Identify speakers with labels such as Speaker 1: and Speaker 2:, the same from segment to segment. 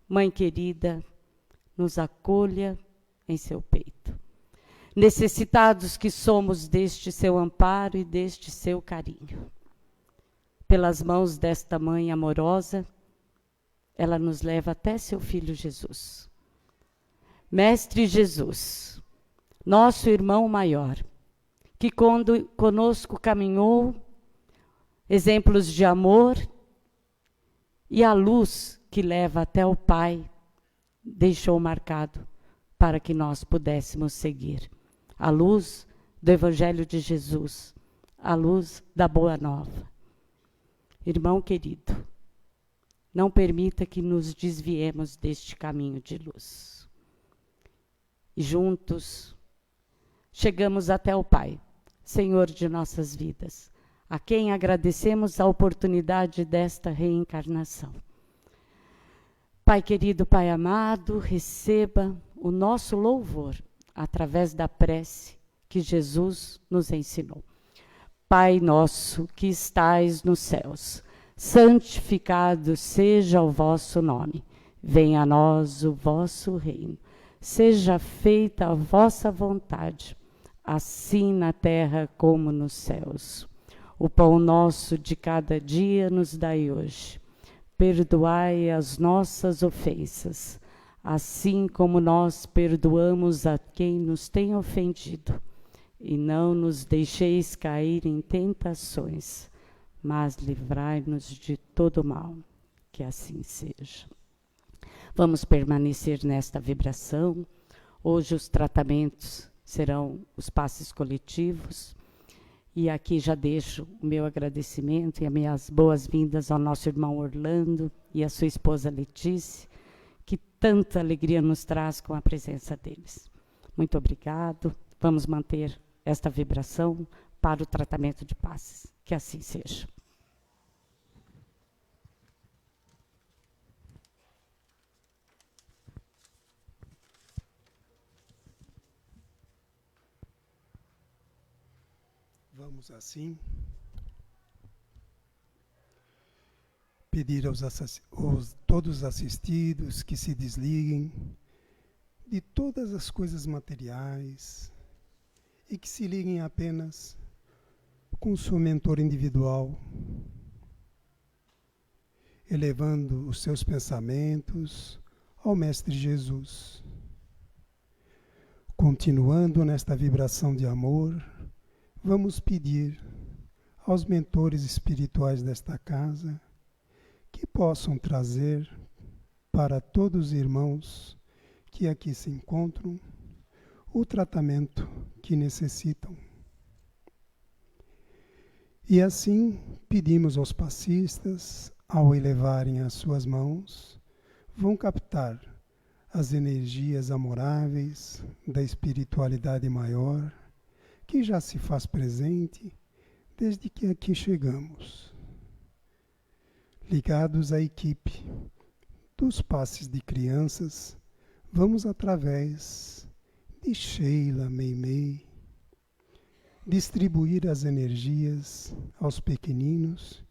Speaker 1: Mãe querida, nos acolha em seu peito. Necessitados que somos deste seu amparo e deste seu carinho. Pelas mãos desta mãe amorosa, ela nos leva até seu filho Jesus. Mestre Jesus, nosso irmão maior, que quando conosco caminhou, exemplos de amor e a luz que leva até o Pai, deixou marcado para que nós pudéssemos seguir. A luz do Evangelho de Jesus, a luz da Boa Nova. Irmão querido, não permita que nos desviemos deste caminho de luz. E juntos chegamos até o Pai, Senhor de nossas vidas, a quem agradecemos a oportunidade desta reencarnação. Pai querido, Pai amado, receba o nosso louvor através da prece que Jesus nos ensinou. Pai nosso que estais nos céus, santificado seja o vosso nome. Venha a nós o vosso reino. Seja feita a vossa vontade, assim na terra como nos céus. O pão nosso de cada dia nos dai hoje. Perdoai as nossas ofensas, assim como nós perdoamos a quem nos tem ofendido. E não nos deixeis cair em tentações, mas livrai-nos de todo mal. Que assim seja. Vamos permanecer nesta vibração. Hoje os tratamentos serão os passes coletivos. E aqui já deixo o meu agradecimento e as minhas boas-vindas ao nosso irmão Orlando e à sua esposa Letícia, que tanta alegria nos traz com a presença deles. Muito obrigado. Vamos manter esta vibração para o tratamento de passes. Que assim seja.
Speaker 2: Vamos assim pedir aos todos os assistidos que se desliguem de todas as coisas materiais e que se liguem apenas com o seu mentor individual, elevando os seus pensamentos ao Mestre Jesus. Continuando nesta vibração de amor, vamos pedir aos mentores espirituais desta casa que possam trazer para todos os irmãos que aqui se encontram o tratamento que necessitam. E assim pedimos aos passistas, ao elevarem as suas mãos, vão captar as energias amoráveis da espiritualidade maior, que já se faz presente desde que aqui chegamos. Ligados à equipe dos passes de crianças, vamos através de Sheila Meimei distribuir as energias aos pequeninos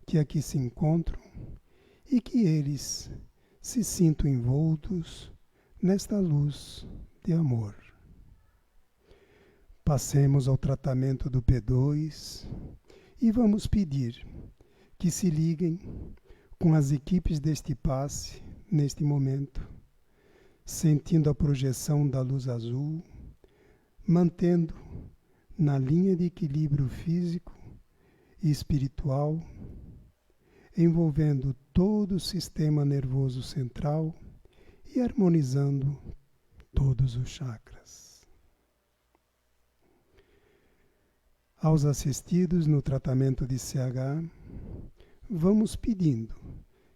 Speaker 2: que aqui se encontram e que eles se sintam envoltos nesta luz de amor. Passemos ao tratamento do P2 e vamos pedir que se liguem com as equipes deste passe neste momento, sentindo a projeção da luz azul, mantendo na linha de equilíbrio físico e espiritual, envolvendo todo o sistema nervoso central e harmonizando todos os chakras. Aos assistidos no tratamento de CH, vamos pedindo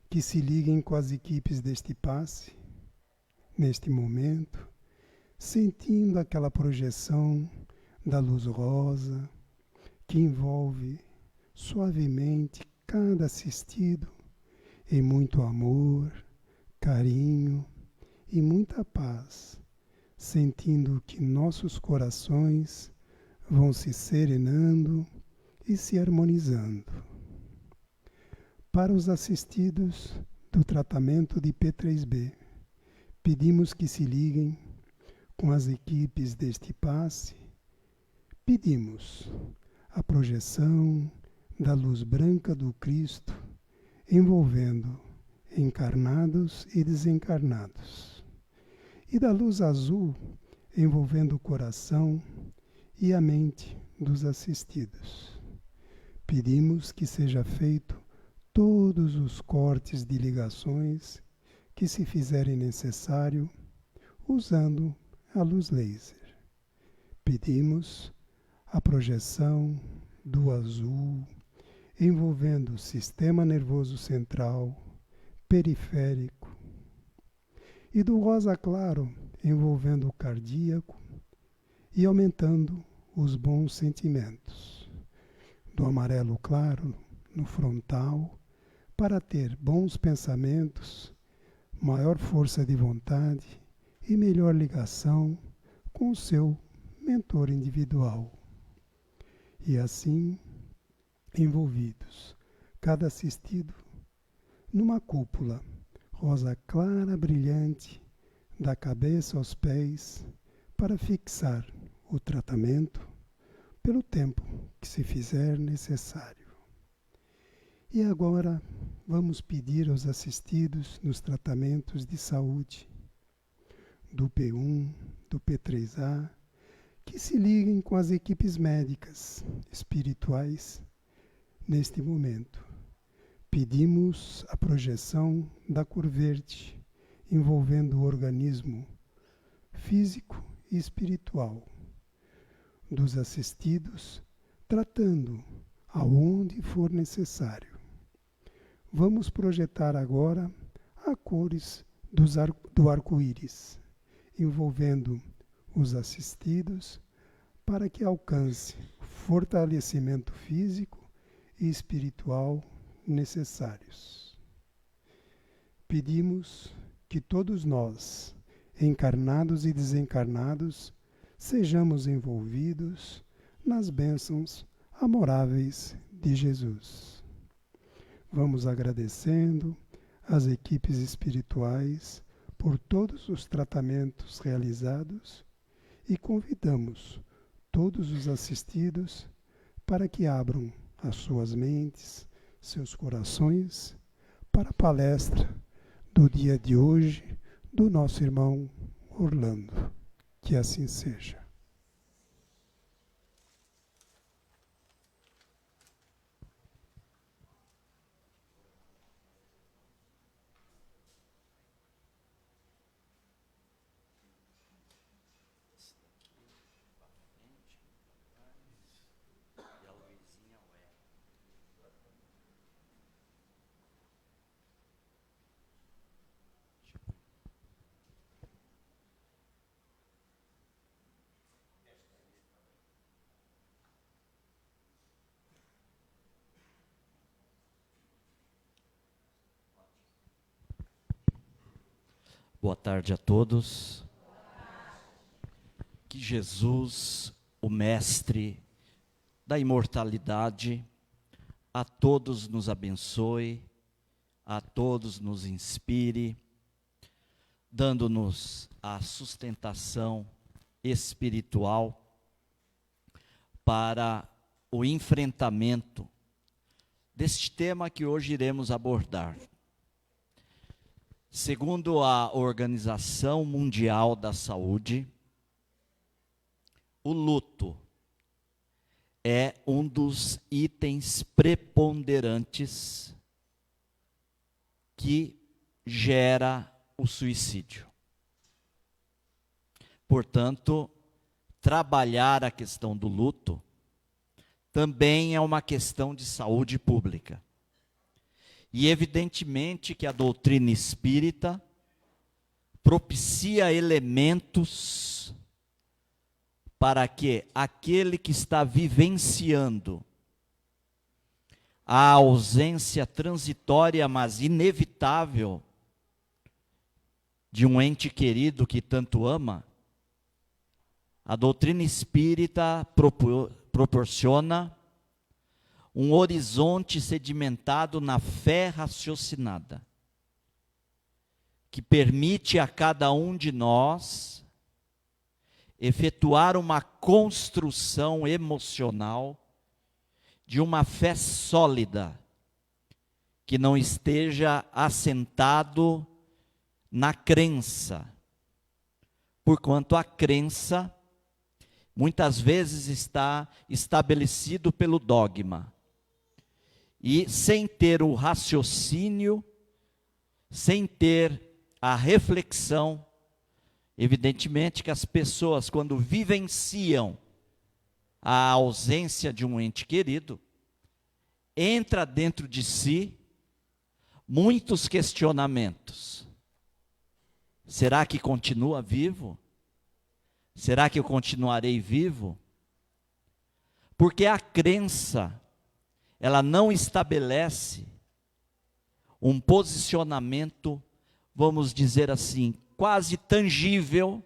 Speaker 2: que se liguem com as equipes deste passe, neste momento, sentindo aquela projeção da luz rosa que envolve suavemente cada assistido em muito amor, carinho e muita paz, sentindo que nossos corações vão se serenando e se harmonizando. Para os assistidos, do tratamento de P3B. Pedimos que se liguem com as equipes deste passe. Pedimos a projeção da luz branca do Cristo envolvendo encarnados e desencarnados, e da luz azul envolvendo o coração e a mente dos assistidos. Pedimos que seja feito todos os cortes de ligações que se fizerem necessário usando a luz laser. Pedimos a projeção do azul envolvendo o sistema nervoso central, periférico, e do rosa claro envolvendo o cardíaco e aumentando os bons sentimentos, do amarelo claro no frontal, para ter bons pensamentos, maior força de vontade e melhor ligação com o seu mentor individual. E assim, envolvidos, cada assistido, numa cúpula rosa clara brilhante, da cabeça aos pés, para fixar o tratamento pelo tempo que se fizer necessário. E agora vamos pedir aos assistidos nos tratamentos de saúde do P1, do P3A, que se liguem com as equipes médicas, espirituais, neste momento. Pedimos a projeção da cor verde, envolvendo o organismo físico e espiritual dos assistidos, tratando aonde for necessário. Vamos projetar agora as cores do arco-íris, envolvendo os assistidos, para que alcance fortalecimento físico e espiritual necessários. Pedimos que todos nós, encarnados e desencarnados, sejamos envolvidos nas bênçãos amoráveis de Jesus. Vamos agradecendo às equipes espirituais por todos os tratamentos realizados e convidamos todos os assistidos para que abram as suas mentes, seus corações, para a palestra do dia de hoje do nosso irmão Orlando. Que assim seja.
Speaker 3: Boa tarde a todos. Que Jesus, o Mestre da imortalidade, a todos nos abençoe, a todos nos inspire, dando-nos a sustentação espiritual para o enfrentamento deste tema que hoje iremos abordar. Segundo a Organização Mundial da Saúde, o luto é um dos itens preponderantes que gera o suicídio. Portanto, trabalhar a questão do luto também é uma questão de saúde pública. E evidentemente que a doutrina espírita propicia elementos para que aquele que está vivenciando a ausência transitória, mas inevitável, de um ente querido que tanto ama, a doutrina espírita proporciona um horizonte sedimentado na fé raciocinada, que permite a cada um de nós efetuar uma construção emocional de uma fé sólida, que não esteja assentado na crença, porquanto a crença muitas vezes está estabelecido pelo dogma, e sem ter o raciocínio, sem ter a reflexão, evidentemente que as pessoas, quando vivenciam a ausência de um ente querido, entra dentro de si muitos questionamentos. Será que continua vivo? Será que eu continuarei vivo? Porque a crença, ela não estabelece um posicionamento, vamos dizer assim, quase tangível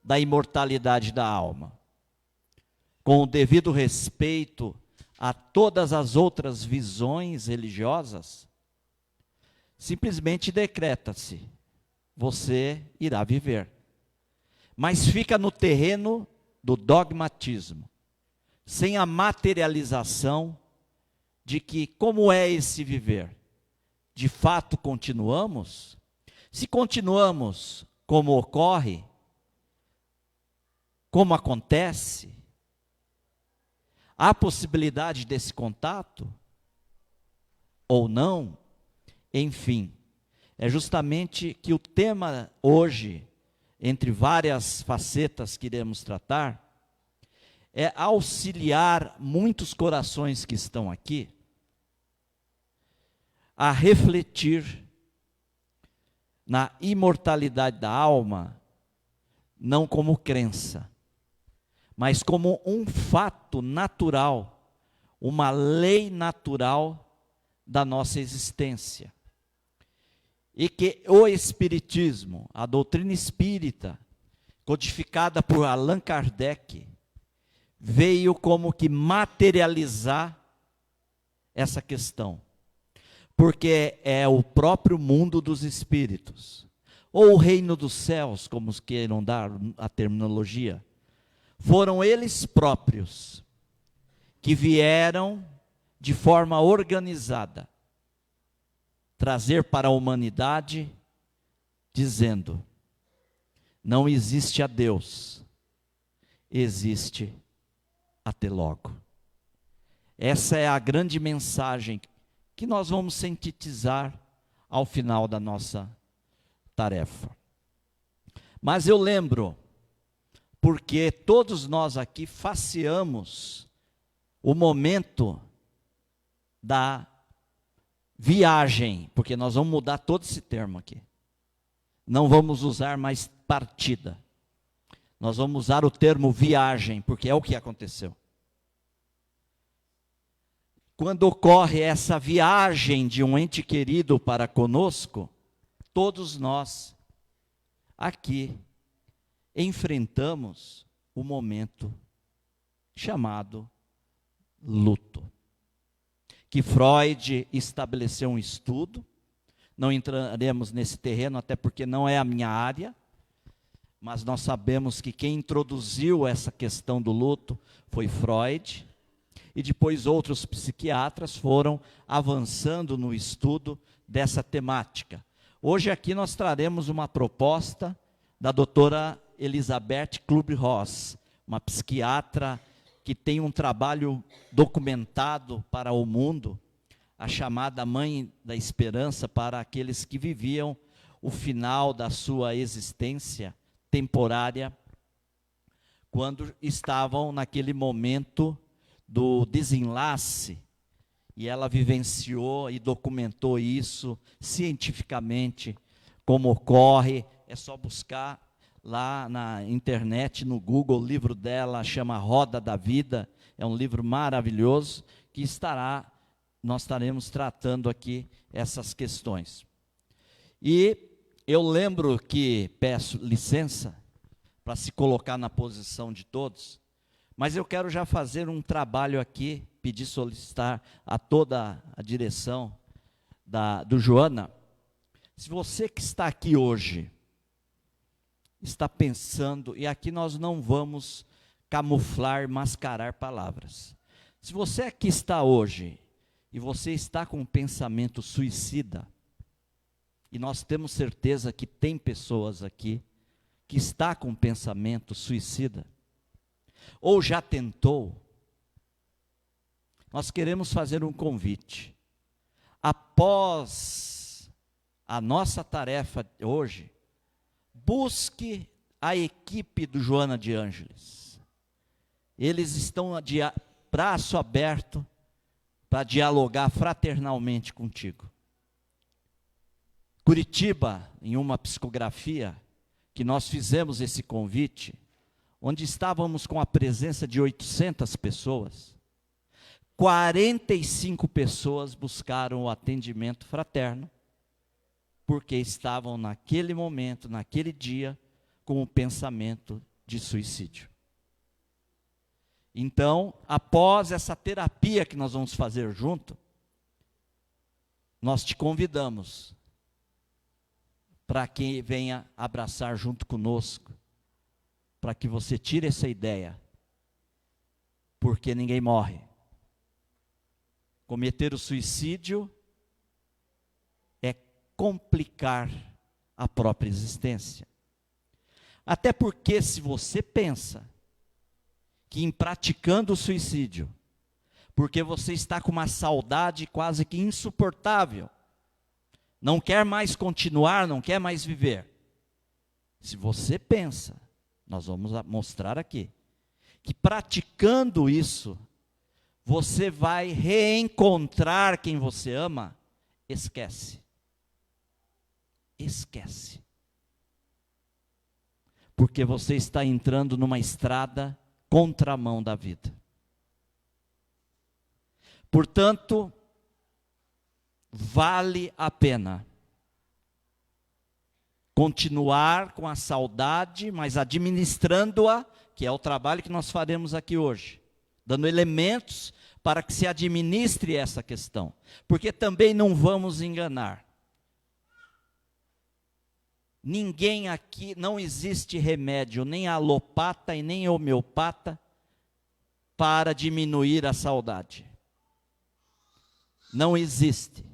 Speaker 3: da imortalidade da alma. Com o devido respeito a todas as outras visões religiosas, simplesmente decreta-se: você irá viver. Mas fica no terreno do dogmatismo, sem a materialização de que, como é esse viver? De fato continuamos? Se continuamos, como ocorre? Como acontece? Há possibilidade desse contato? Ou não? Enfim, é justamente que o tema hoje, entre várias facetas que iremos tratar, é auxiliar muitos corações que estão aqui a refletir na imortalidade da alma, não como crença, mas como um fato natural, uma lei natural da nossa existência. E que o Espiritismo, a doutrina espírita, codificada por Allan Kardec, veio como que materializar essa questão. Porque é o próprio mundo dos espíritos, ou o reino dos céus, como queiram dar a terminologia, foram eles próprios que vieram de forma organizada trazer para a humanidade, dizendo: não existe a Deus, existe até logo. Essa é a grande mensagem que nós vamos sintetizar ao final da nossa tarefa. Mas eu lembro, porque todos nós aqui faceamos o momento da viagem, porque nós vamos mudar todo esse termo aqui. Não vamos usar mais partida. Nós vamos usar o termo viagem, porque é o que aconteceu. Quando ocorre essa viagem de um ente querido para conosco, todos nós aqui enfrentamos o momento chamado luto, que Freud estabeleceu um estudo. Não entraremos nesse terreno, até porque não é a minha área, mas nós sabemos que quem introduziu essa questão do luto foi Freud, e depois outros psiquiatras foram avançando no estudo dessa temática. Hoje aqui nós traremos uma proposta da doutora Elizabeth Kübler-Ross, uma psiquiatra que tem um trabalho documentado para o mundo, a chamada Mãe da Esperança para aqueles que viviam o final da sua existência temporária, quando estavam naquele momento do desenlace, e ela vivenciou e documentou isso cientificamente, como ocorre. É só buscar lá na internet, no Google, o livro dela chama Roda da Vida, é um livro maravilhoso, que nós estaremos tratando aqui essas questões. E eu lembro que, peço licença, para se colocar na posição de todos, mas eu quero já fazer um trabalho aqui, solicitar a toda a direção do Joana, Se você que está aqui hoje, está pensando, e aqui nós não vamos camuflar, mascarar palavras. Se você aqui está hoje, e você está com um pensamento suicida, e nós temos certeza que tem pessoas aqui, que está com um pensamento suicida, ou já tentou, nós queremos fazer um convite. Após a nossa tarefa hoje, busque a equipe do Joana de Ângeles. Eles estão de braço aberto para dialogar fraternalmente contigo. Curitiba, em uma psicografia, que nós fizemos esse convite, onde estávamos com a presença de 800 pessoas, 45 pessoas buscaram o atendimento fraterno, porque estavam naquele momento, naquele dia, com o pensamento de suicídio. Então, após essa terapia que nós vamos fazer junto, nós te convidamos para que venha abraçar junto conosco, para que você tire essa ideia, porque ninguém morre. Cometer o suicídio é complicar a própria existência. Até porque se você pensa que em praticando o suicídio, porque você está com uma saudade quase que insuportável, não quer mais continuar, não quer mais viver. Se você pensa, nós vamos mostrar aqui, que praticando isso, você vai reencontrar quem você ama, esquece. Esquece. Porque você está entrando numa estrada contramão da vida. Portanto, vale a pena continuar com a saudade, mas administrando-a, que é o trabalho que nós faremos aqui hoje, dando elementos para que se administre essa questão. Porque também não vamos enganar. Ninguém aqui, não existe remédio, nem alopata e nem homeopata, para diminuir a saudade. Não existe.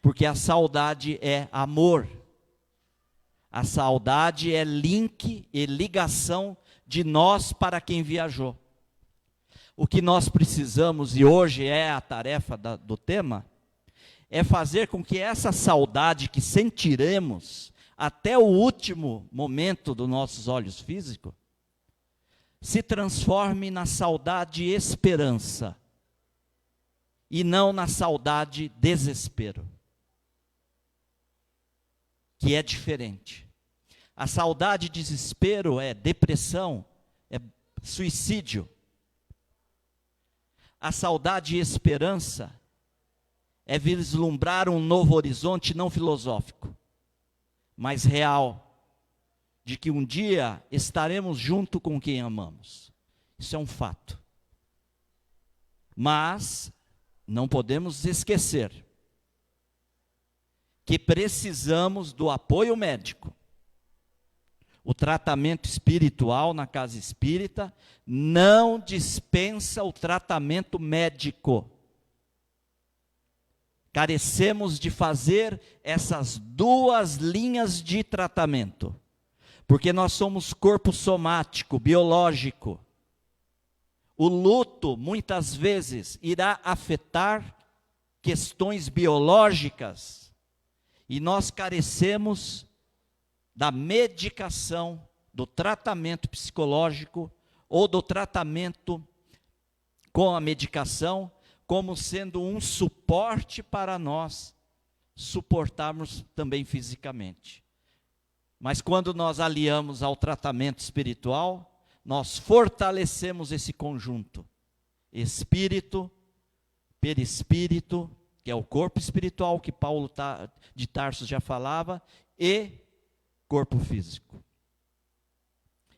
Speaker 3: Porque a saudade é amor. A saudade é link e ligação de nós para quem viajou. O que nós precisamos, e hoje é a tarefa do tema, é fazer com que essa saudade que sentiremos até o último momento dos nossos olhos físicos, se transforme na saudade esperança, e não na saudade desespero, que é diferente. A saudade desespero é depressão, é suicídio. A saudade esperança é vislumbrar um novo horizonte não filosófico, mas real, de que um dia estaremos junto com quem amamos. Isso é um fato. Mas não podemos esquecer que precisamos do apoio médico. O tratamento espiritual na casa espírita não dispensa o tratamento médico. Carecemos de fazer essas duas linhas de tratamento, porque nós somos corpo somático, biológico. O luto, muitas vezes, irá afetar questões biológicas, e nós carecemos da medicação, do tratamento psicológico, ou do tratamento com a medicação, como sendo um suporte para nós suportarmos também fisicamente. Mas quando nós aliamos ao tratamento espiritual, nós fortalecemos esse conjunto, espírito, perispírito, que é o corpo espiritual que Paulo de Tarso já falava, e corpo físico.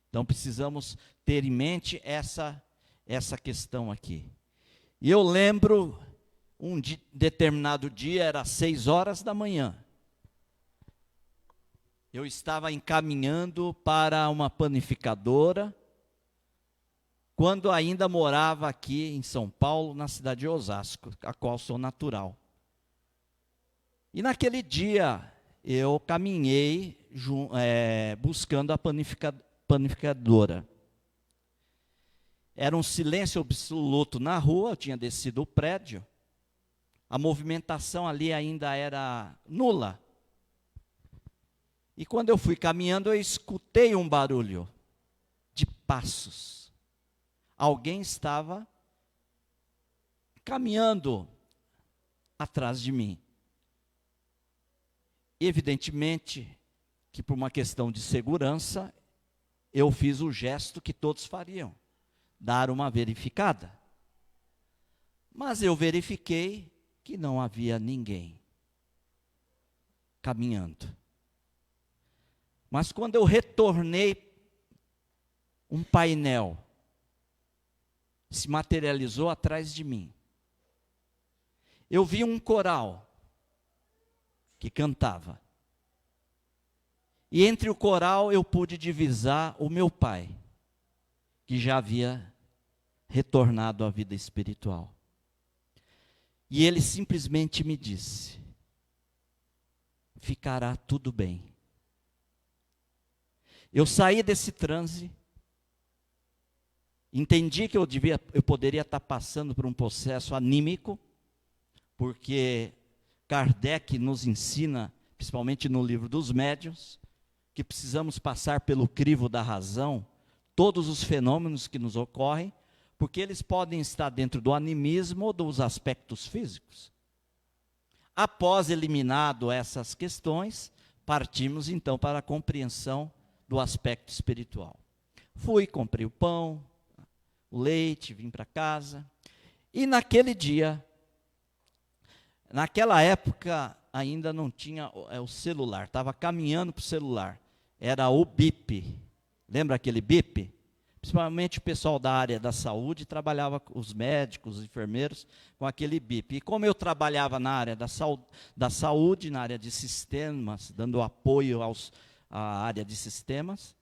Speaker 3: Então precisamos ter em mente essa questão aqui. E eu lembro, determinado dia, era 6 horas da manhã, eu estava encaminhando para uma panificadora, quando ainda morava aqui em São Paulo, na cidade de Osasco, a qual sou natural. E naquele dia, eu caminhei buscando a panificadora. Era um silêncio absoluto na rua, eu tinha descido o prédio, a movimentação ali ainda era nula. E quando eu fui caminhando, eu escutei um barulho de passos. Alguém estava caminhando atrás de mim. E evidentemente que por uma questão de segurança, eu fiz o gesto que todos fariam, dar uma verificada. Mas eu verifiquei que não havia ninguém caminhando. Mas quando eu retornei, um painel se materializou atrás de mim. Eu vi um coral que cantava. E entre o coral eu pude divisar o meu pai, que já havia retornado à vida espiritual. E ele simplesmente me disse: ficará tudo bem. Eu saí desse transe, entendi que eu poderia estar passando por um processo anímico, porque Kardec nos ensina, principalmente no livro dos Médiuns, que precisamos passar pelo crivo da razão todos os fenômenos que nos ocorrem, porque eles podem estar dentro do animismo ou dos aspectos físicos. Após eliminado essas questões, partimos então para a compreensão do aspecto espiritual. Fui, comprei o pão, o leite, vim para casa, e naquele dia, naquela época ainda não tinha o celular, estava caminhando para o celular, era o BIP, lembra aquele BIP? Principalmente o pessoal da área da saúde trabalhava, os médicos, os enfermeiros, com aquele BIP. E como eu trabalhava na área da saúde, na área de sistemas, dando apoio à área de sistemas,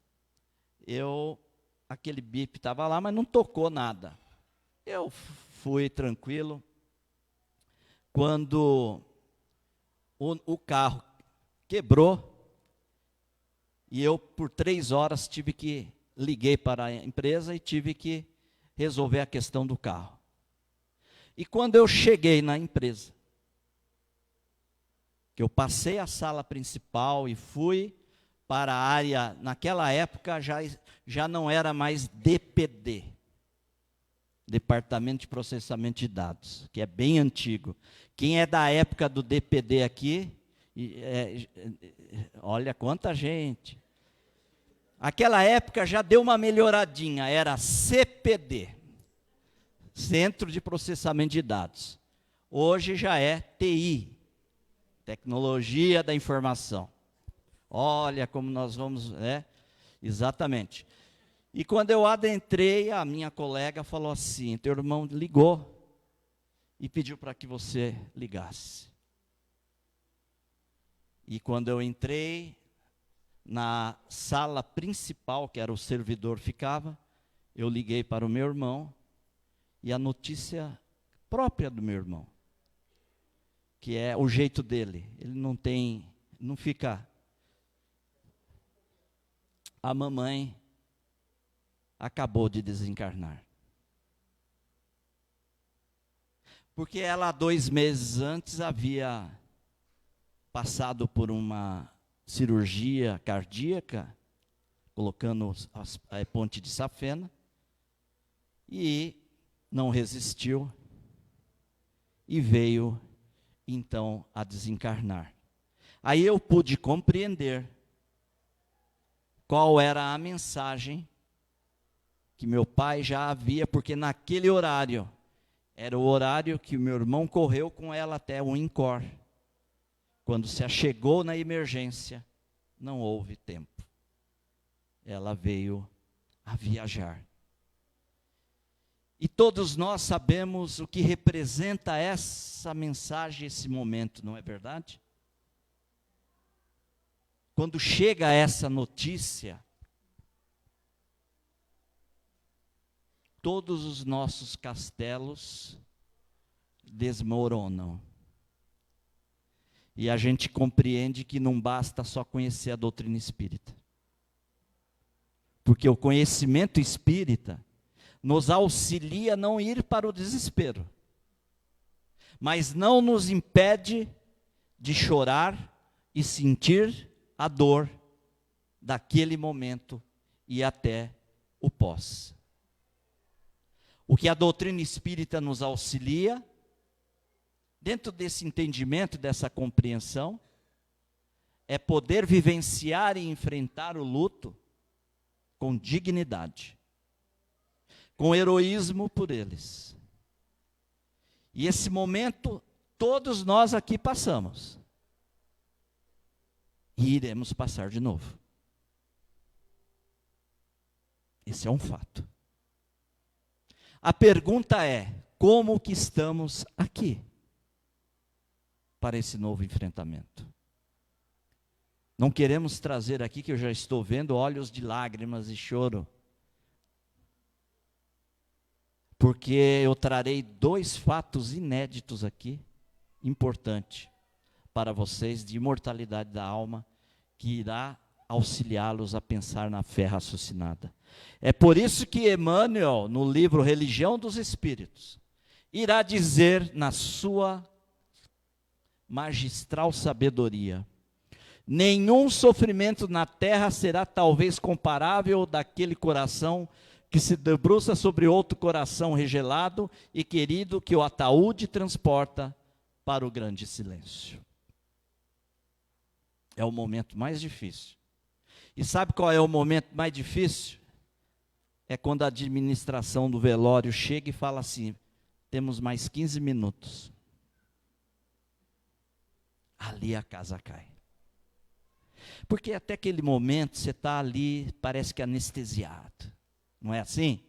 Speaker 3: aquele BIP estava lá, mas não tocou nada. Eu fui tranquilo. Quando o carro quebrou, e eu por 3 horas liguei para a empresa e tive que resolver a questão do carro. E quando eu cheguei na empresa, que eu passei a sala principal e fui para a área, naquela época já não era mais DPD, Departamento de Processamento de Dados, que é bem antigo. Quem é da época do DPD aqui, olha quanta gente. Aquela época já deu uma melhoradinha, era CPD, Centro de Processamento de Dados. Hoje já é TI, Tecnologia da Informação. Olha como nós vamos, exatamente. E quando eu adentrei, a minha colega falou assim: teu irmão ligou e pediu para que você ligasse. E quando eu entrei na sala principal, que era o servidor ficava, eu liguei para o meu irmão, e a notícia própria do meu irmão, que é o jeito dele, ele não fica. A mamãe acabou de desencarnar. Porque ela, 2 meses antes, havia passado por uma cirurgia cardíaca, colocando a ponte de safena, e não resistiu, e veio, então, a desencarnar. Aí eu pude compreender qual era a mensagem que meu pai já havia, porque naquele horário, era o horário que o meu irmão correu com ela até o INCOR. Quando se achegou na emergência, não houve tempo. Ela veio a viajar. E todos nós sabemos o que representa essa mensagem, esse momento, não é verdade? quando chega essa notícia, todos os nossos castelos desmoronam. E a gente compreende que não basta só conhecer a doutrina espírita. Porque o conhecimento espírita nos auxilia a não ir para o desespero, mas não nos impede de chorar e sentir a dor daquele momento e até o pós. O que a doutrina espírita nos auxilia, dentro desse entendimento, dessa compreensão, é poder vivenciar e enfrentar o luto com dignidade, com heroísmo por eles. E esse momento, todos nós aqui passamos. E iremos passar de novo. Esse é um fato. A pergunta é, como que estamos aqui para esse novo enfrentamento? Não queremos trazer aqui, que eu já estou vendo, olhos de lágrimas e choro. Porque eu trarei 2 fatos inéditos aqui, importantes para vocês, de imortalidade da alma, que irá auxiliá-los a pensar na fé raciocinada. É por isso que Emmanuel, no livro Religião dos Espíritos, irá dizer na sua magistral sabedoria: nenhum sofrimento na terra será talvez comparável ao daquele coração que se debruça sobre outro coração regelado e querido, que o ataúde transporta para o grande silêncio. É o momento mais difícil. E sabe qual é o momento mais difícil? É quando a administração do velório chega e fala assim: temos mais 15 minutos. Ali a casa cai. Porque até aquele momento você está ali, parece que anestesiado. Não é assim?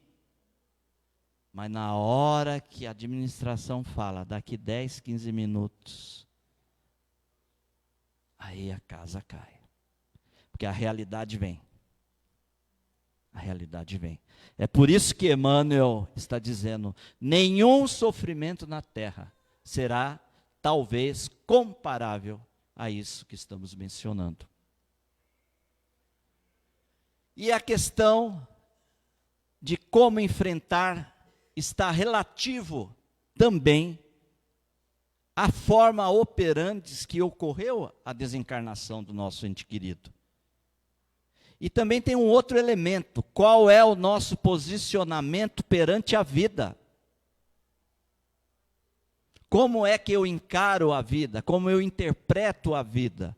Speaker 3: Mas na hora que a administração fala, daqui 10, 15 minutos, aí a casa cai. Porque a realidade vem. A realidade vem. É por isso que Emmanuel está dizendo: nenhum sofrimento na terra será talvez comparável a isso que estamos mencionando. E a questão de como enfrentar está relativo também à forma operandi que ocorreu a desencarnação do nosso ente querido. E também tem um outro elemento: qual é o nosso posicionamento perante a vida? Como é que eu encaro a vida? Como eu interpreto a vida?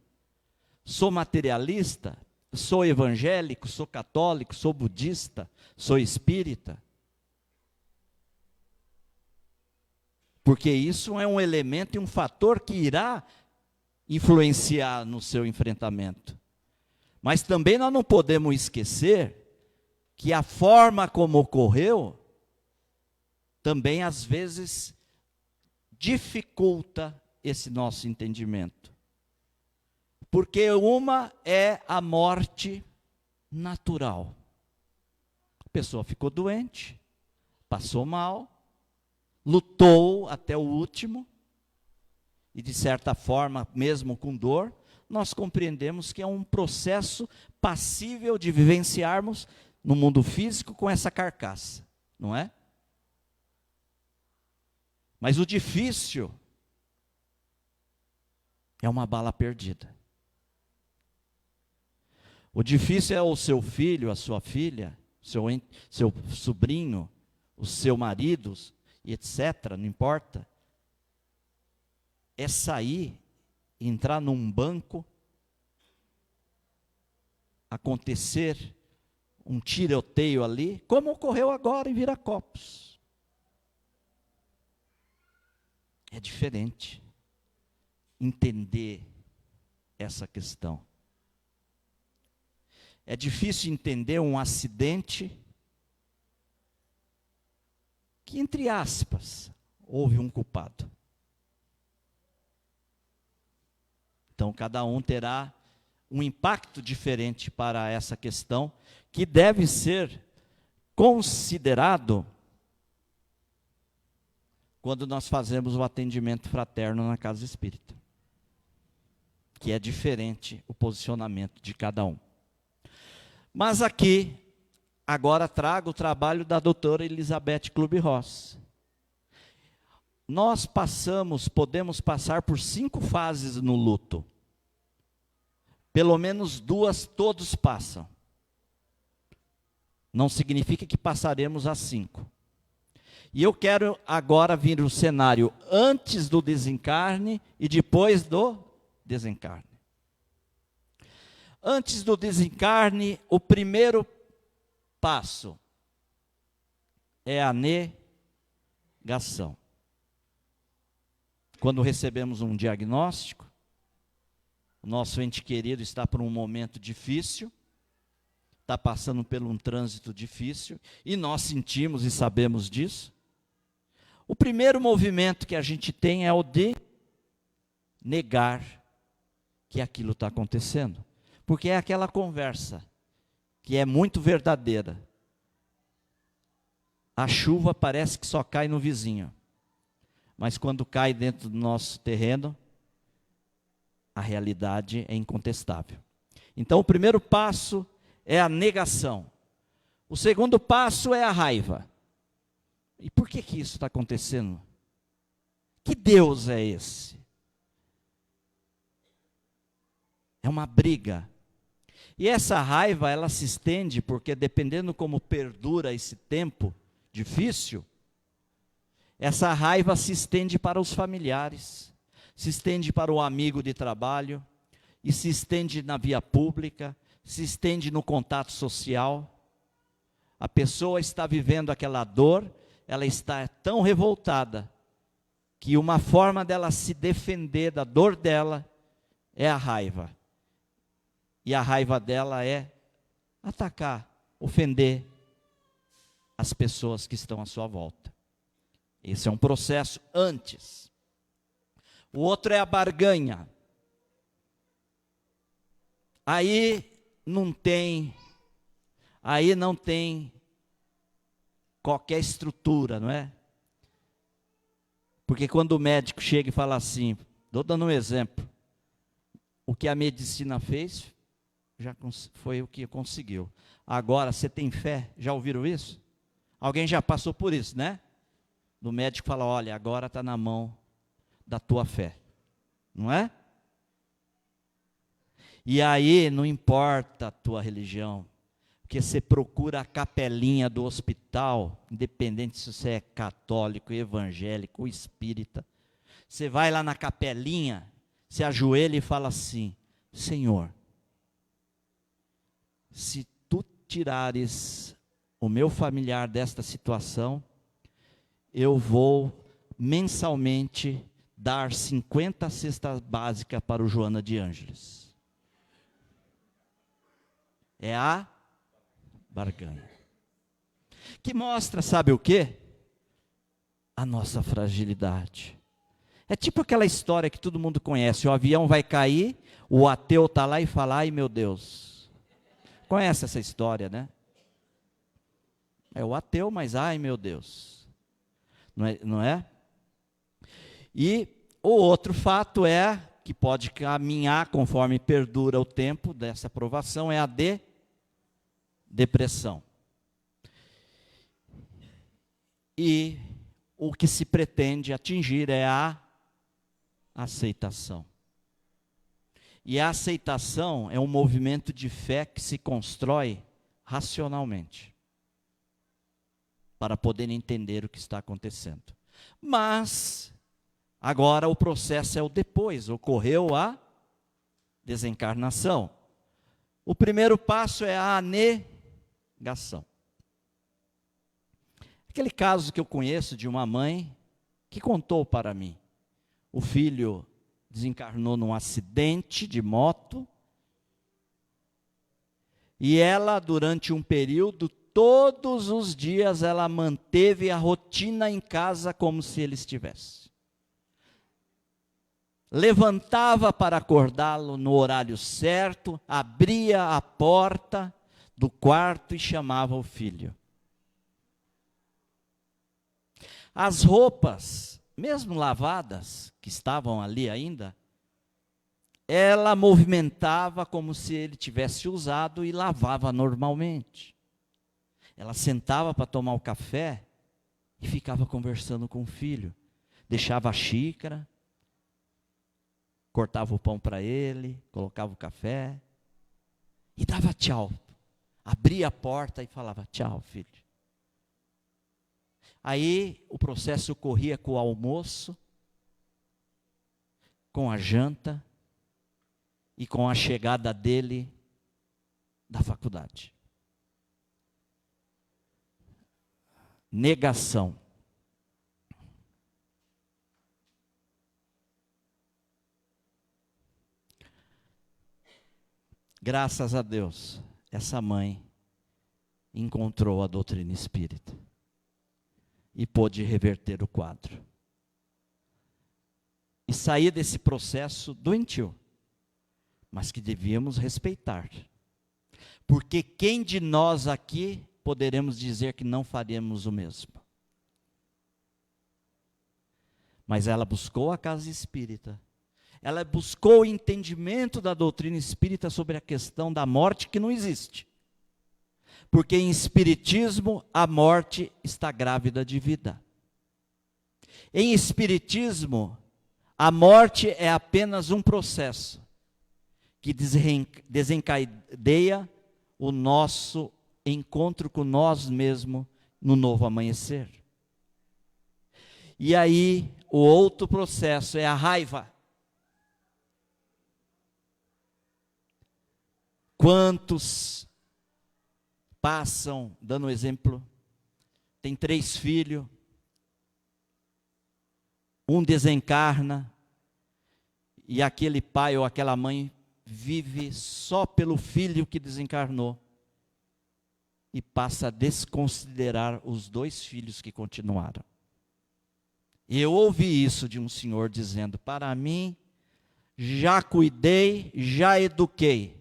Speaker 3: Sou materialista? Sou evangélico? Sou católico? Sou budista? Sou espírita? Porque isso é um elemento e um fator que irá influenciar no seu enfrentamento. Mas também nós não podemos esquecer que a forma como ocorreu também às vezes dificulta esse nosso entendimento. Porque uma é a morte natural. A pessoa ficou doente, passou mal, lutou até o último, e de certa forma, mesmo com dor, nós compreendemos que é um processo passível de vivenciarmos no mundo físico com essa carcaça, não é? Mas o difícil é uma bala perdida. O difícil é o seu filho, a sua filha, seu sobrinho, o seu marido, e etc., não importa. É sair, entrar num banco, acontecer um tiroteio ali, como ocorreu agora em Viracopos. É diferente entender essa questão. É difícil entender um acidente que, entre aspas, houve um culpado. Então, cada um terá um impacto diferente para essa questão, que deve ser considerado quando nós fazemos o atendimento fraterno na casa espírita, que é diferente o posicionamento de cada um. Mas aqui, agora trago o trabalho da doutora Elizabeth Kubler-Ross. Nós podemos passar por 5 fases no luto. Pelo menos 2 todos passam. Não significa que passaremos as 5. E eu quero agora vir o cenário antes do desencarne e depois do desencarne. Antes do desencarne, o primeiro passo é a negação. Quando recebemos um diagnóstico, o nosso ente querido está por um momento difícil, está passando por um trânsito difícil, e nós sentimos e sabemos disso. O primeiro movimento que a gente tem é o de negar que aquilo está acontecendo. Porque é aquela conversa que é muito verdadeira. A chuva parece que só cai no vizinho. Mas quando cai dentro do nosso terreno, a realidade é incontestável. Então, o primeiro passo é a negação. O segundo passo é a raiva. E por que isso está acontecendo? Que Deus é esse? É uma briga. E essa raiva, ela se estende, porque dependendo como perdura esse tempo difícil, essa raiva se estende para os familiares, se estende para o amigo de trabalho, e se estende na via pública, se estende no contato social. A pessoa está vivendo aquela dor, ela está tão revoltada, que uma forma dela se defender da dor dela é a raiva. E a raiva dela é atacar, ofender as pessoas que estão à sua volta. Esse é um processo antes. O outro é a barganha. Aí não tem qualquer estrutura, não é? Porque quando o médico chega e fala assim, estou dando um exemplo, o que a medicina fez, já foi o que conseguiu. Agora, você tem fé? Já ouviram isso? Alguém já passou por isso, né? Do médico fala, olha, agora está na mão da tua fé. Não é? E aí, não importa a tua religião, porque você procura a capelinha do hospital, independente se você é católico, evangélico ou espírita. Você vai lá na capelinha, se ajoelha e fala assim, Senhor, se tu tirares o meu familiar desta situação, eu vou mensalmente dar 50 cestas básicas para o Joana de Ângeles. É a barganha. Que mostra, sabe o quê? A nossa fragilidade. É tipo aquela história que todo mundo conhece, o avião vai cair, o ateu está lá e fala, ai meu Deus. Conhece essa história, né? É o ateu, mas ai meu Deus. Não é? E o outro fato é, que pode caminhar conforme perdura o tempo dessa provação, é a depressão. E o que se pretende atingir é a aceitação. E a aceitação é um movimento de fé que se constrói racionalmente, para poder entender o que está acontecendo. Mas, agora o processo é o depois, ocorreu a desencarnação. O primeiro passo é a negação. Aquele caso que eu conheço de uma mãe que contou para mim. O filho desencarnou num acidente de moto e ela, durante um período, todos os dias ela manteve a rotina em casa como se ele estivesse. levantava para acordá-lo no horário certo, abria a porta do quarto e chamava o filho. As roupas, mesmo lavadas, que estavam ali ainda, ela movimentava como se ele tivesse usado e lavava normalmente. Ela sentava para tomar o café e ficava conversando com o filho. Deixava a xícara, cortava o pão para ele, colocava o café e dava tchau. Abria a porta e falava: tchau, filho. Aí o processo corria com o almoço, com a janta e com a chegada dele da faculdade. Negação. Graças a Deus, essa mãe encontrou a doutrina espírita e pôde reverter o quadro. E sair desse processo doentio, mas que devíamos respeitar. Porque quem de nós aqui poderemos dizer que não faríamos o mesmo? Mas ela buscou a casa espírita. Ela buscou o entendimento da doutrina espírita sobre a questão da morte que não existe. Porque em espiritismo a morte está grávida de vida. Em espiritismo a morte é apenas um processo que desencadeia o nosso encontro com nós mesmos no novo amanhecer. E aí o outro processo é a raiva. Quantos passam, dando exemplo, tem 3 filhos, um desencarna, e aquele pai ou aquela mãe vive só pelo filho que desencarnou, e passa a desconsiderar os 2 filhos que continuaram. Eu ouvi isso de um senhor dizendo: para mim, já cuidei, já eduquei.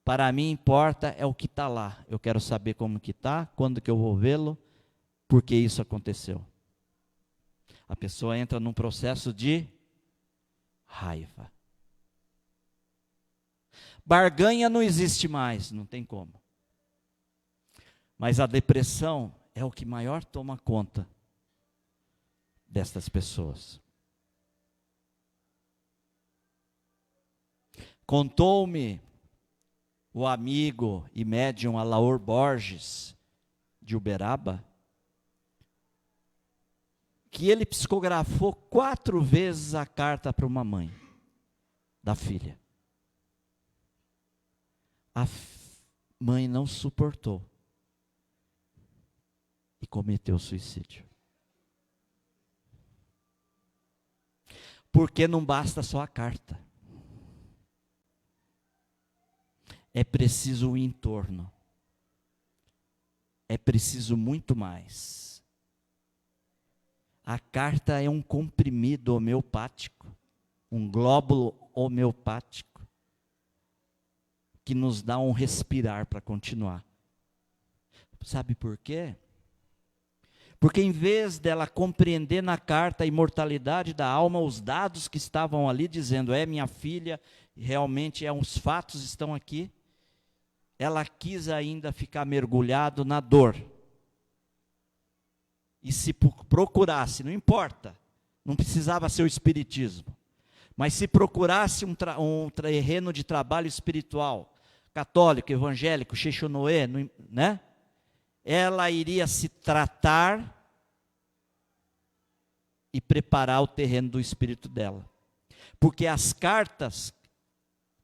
Speaker 3: Para mim importa é o que está lá. Eu quero saber como que está, quando que eu vou vê-lo, por que isso aconteceu. A pessoa entra num processo de raiva. Barganha não existe mais, não tem como. Mas a depressão é o que maior toma conta destas pessoas. Contou-me o amigo e médium Alaor Borges, de Uberaba, que ele psicografou 4 vezes a carta para uma mãe da filha. A mãe não suportou e cometeu suicídio. Porque não basta só a carta. É preciso o entorno. É preciso muito mais. A carta é um comprimido homeopático, um glóbulo homeopático, que nos dá um respirar para continuar. Sabe por quê? Porque em vez dela compreender na carta a imortalidade da alma, os dados que estavam ali dizendo: é minha filha, realmente os fatos estão aqui, ela quis ainda ficar mergulhado na dor. E se procurasse, não importa, não precisava ser o espiritismo, mas se procurasse um terreno de trabalho espiritual, católico, evangélico, Xexonoê, né? Ela iria se tratar e preparar o terreno do espírito dela. Porque as cartas,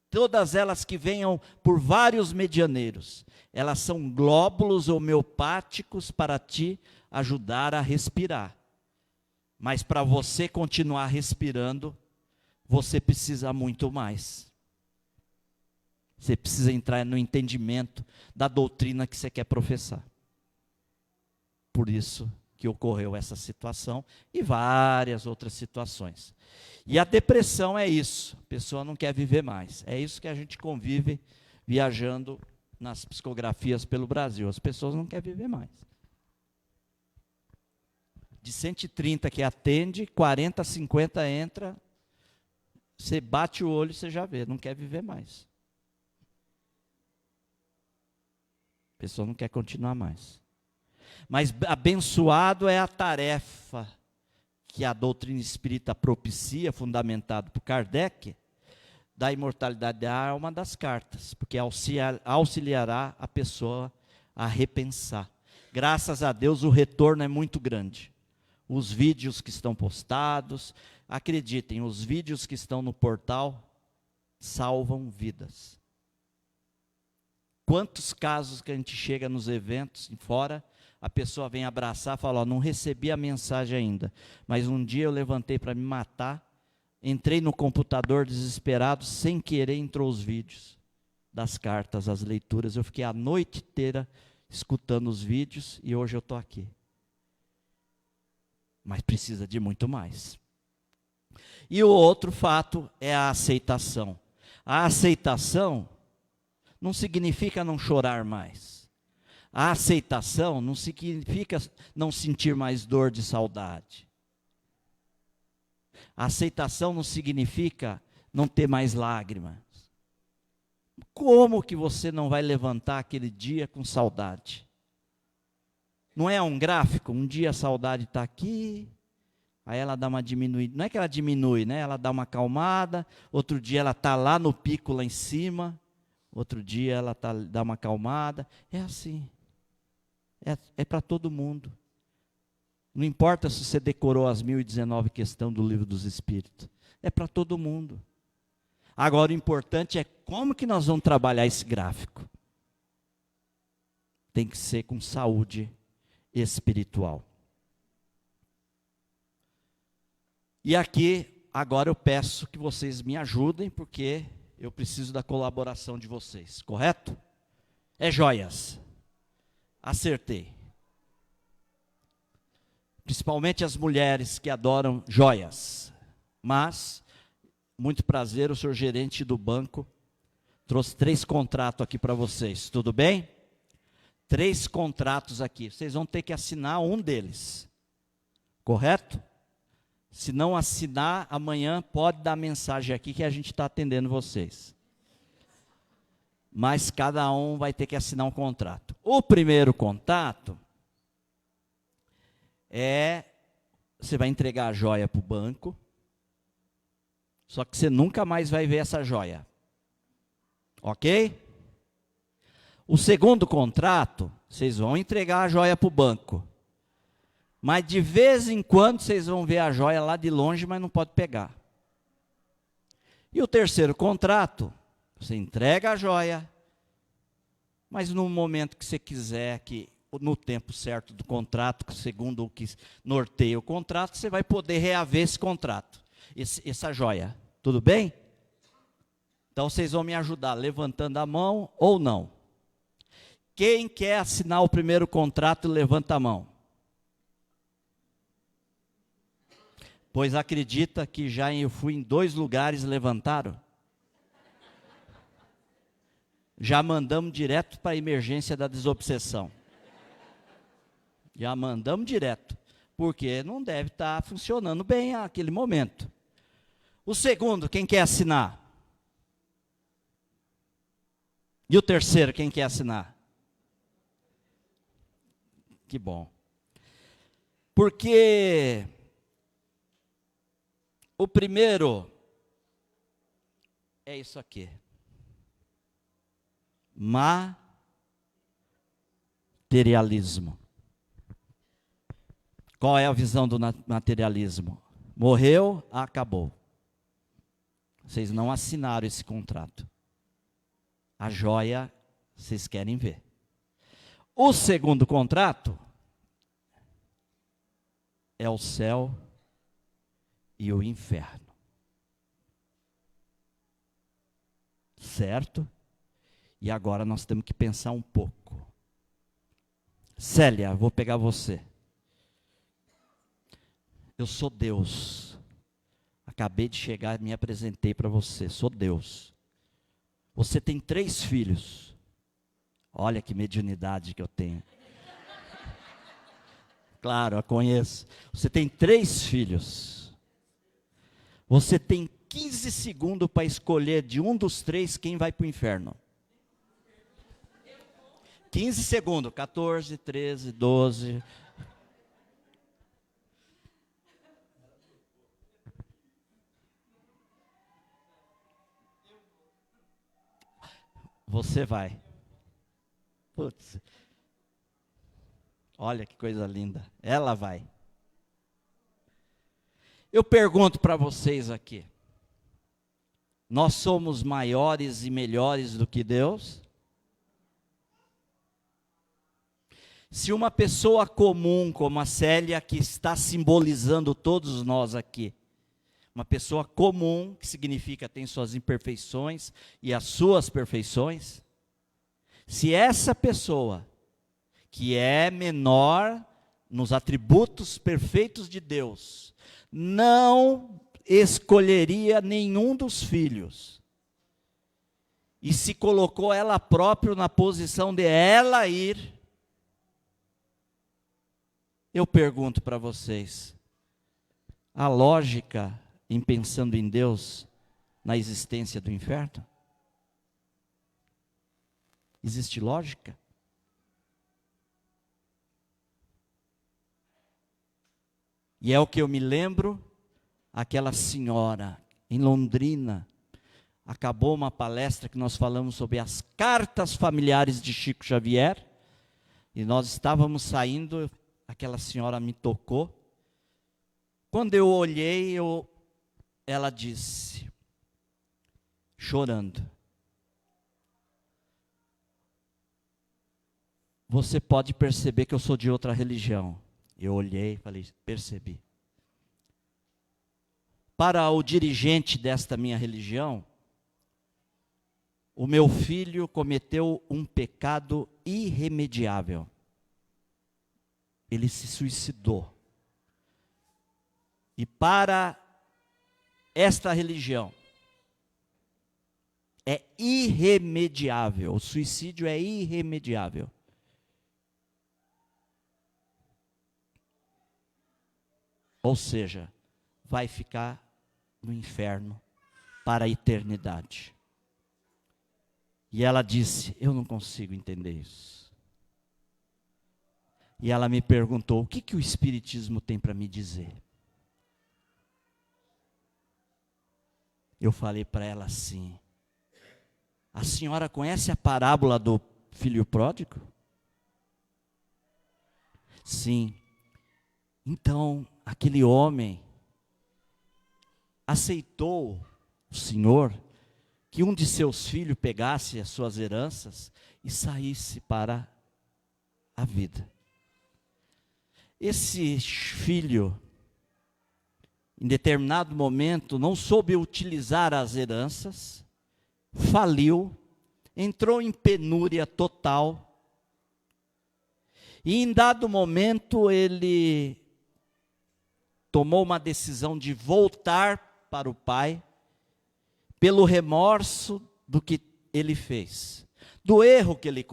Speaker 3: todas elas que venham por vários medianeiros, elas são glóbulos homeopáticos para te ajudar a respirar. Mas para você continuar respirando, você precisa muito mais. Você precisa entrar no entendimento da doutrina que você quer professar. Por isso, que ocorreu essa situação e várias outras situações. E a depressão é isso, a pessoa não quer viver mais. É isso que a gente convive viajando nas psicografias pelo Brasil. As pessoas não querem viver mais. De 130 que atende, 40, 50 entra, você bate o olho e você já vê, não quer viver mais. A pessoa não quer continuar mais. Mas abençoado é a tarefa que a doutrina espírita propicia, fundamentado por Kardec, da imortalidade da alma das cartas, porque auxiliará a pessoa a repensar. Graças a Deus o retorno é muito grande. Os vídeos que estão postados, acreditem, os vídeos que estão no portal salvam vidas. Quantos casos que a gente chega nos eventos fora, a pessoa vem abraçar e fala, não recebi a mensagem ainda, mas um dia eu levantei para me matar, entrei no computador desesperado, sem querer entrou os vídeos das cartas, as leituras, eu fiquei a noite inteira escutando os vídeos e hoje eu estou aqui. Mas precisa de muito mais. E o outro fato é a aceitação. A aceitação não significa não chorar mais. A aceitação não significa não sentir mais dor de saudade. A aceitação não significa não ter mais lágrimas. Como que você não vai levantar aquele dia com saudade? Não é um gráfico? Um dia a saudade está aqui, aí ela dá uma diminuída. Não é que ela diminui, né? Ela dá uma acalmada. Outro dia ela está lá no pico, lá em cima. Outro dia ela dá uma acalmada. É assim. É para todo mundo. Não importa se você decorou as 1019 questões do Livro dos Espíritos. É para todo mundo. Agora o importante é como que nós vamos trabalhar esse gráfico. Tem que ser com saúde espiritual. E aqui, agora eu peço que vocês me ajudem, porque eu preciso da colaboração de vocês, correto? É joias. Acertei. Principalmente as mulheres que adoram joias. Mas, muito prazer, o senhor gerente do banco trouxe 3 contratos aqui para vocês, tudo bem? 3 contratos aqui, vocês vão ter que assinar um deles, correto? Se não assinar, amanhã pode dar mensagem aqui que a gente está atendendo vocês. Mas cada um vai ter que assinar um contrato. O primeiro contato você vai entregar a joia para o banco, só que você nunca mais vai ver essa joia. Ok? O segundo contrato, vocês vão entregar a joia para o banco. Mas de vez em quando vocês vão ver a joia lá de longe, mas não pode pegar. E o terceiro contrato, você entrega a joia, mas no momento que você quiser, no tempo certo do contrato, segundo o que norteia o contrato, você vai poder reaver esse contrato, essa joia. Tudo bem? Então vocês vão me ajudar levantando a mão ou não. Quem quer assinar o primeiro contrato, levanta a mão. Pois acredita que já eu fui em 2 lugares, levantaram? Já mandamos direto para a emergência da desobsessão. Já mandamos direto, porque não deve estar funcionando bem naquele momento. O segundo, quem quer assinar? E o terceiro, quem quer assinar? Que bom. Porque o primeiro é isso aqui. Materialismo. Qual é a visão do materialismo? Morreu, acabou. Vocês não assinaram esse contrato. A joia, vocês querem ver. O segundo contrato é o céu e o inferno. Certo? E agora nós temos que pensar um pouco. Célia, vou pegar você. Eu sou Deus. Acabei de chegar e me apresentei para você. Sou Deus. Você tem 3 filhos. Olha que mediunidade que eu tenho. Claro, eu conheço. Você tem 3 filhos. Você tem 15 segundos para escolher de um dos 3 quem vai para o inferno. 15 segundos. 14, 13, 12. Você vai. Putz. Olha que coisa linda. Ela vai. Eu pergunto para vocês aqui. Nós somos maiores e melhores do que Deus? Se uma pessoa comum como a Célia, que está simbolizando todos nós aqui, uma pessoa comum, que significa tem suas imperfeições e as suas perfeições, se essa pessoa, que é menor nos atributos perfeitos de Deus, não escolheria nenhum dos filhos, e se colocou ela própria na posição de ela ir, eu pergunto para vocês, a lógica em pensando em Deus, na existência do inferno? Existe lógica? E é o que eu me lembro, aquela senhora em Londrina, acabou uma palestra que nós falamos sobre as cartas familiares de Chico Xavier, e nós estávamos saindo, aquela senhora me tocou. Quando eu olhei, ela disse, chorando, você pode perceber que eu sou de outra religião. Eu olhei e falei, percebi. Para o dirigente desta minha religião, o meu filho cometeu um pecado irremediável. Ele se suicidou. E para esta religião, é irremediável. O suicídio é irremediável. Ou seja, vai ficar no inferno para a eternidade. E ela disse, eu não consigo entender isso. E ela me perguntou, o que o Espiritismo tem para me dizer? Eu falei para ela assim, a senhora conhece a parábola do filho pródigo? Sim. Então, aquele homem aceitou o Senhor que um de seus filhos pegasse as suas heranças e saísse para a vida. Esse filho, em determinado momento, não soube utilizar as heranças, faliu, entrou em penúria total, e em dado momento ele tomou uma decisão de voltar para o pai, pelo remorso do que ele fez, do erro que ele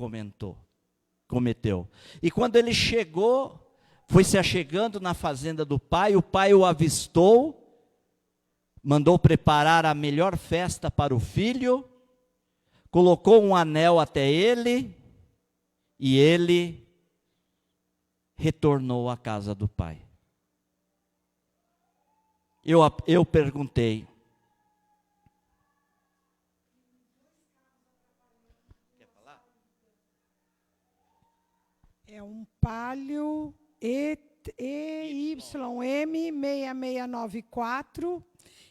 Speaker 3: cometeu. E quando ele chegou, foi se achegando na fazenda do pai, o pai o avistou, mandou preparar a melhor festa para o filho, colocou um anel até ele, e ele retornou à casa do pai. Eu perguntei, quer falar?
Speaker 4: É um Palio EYM 6694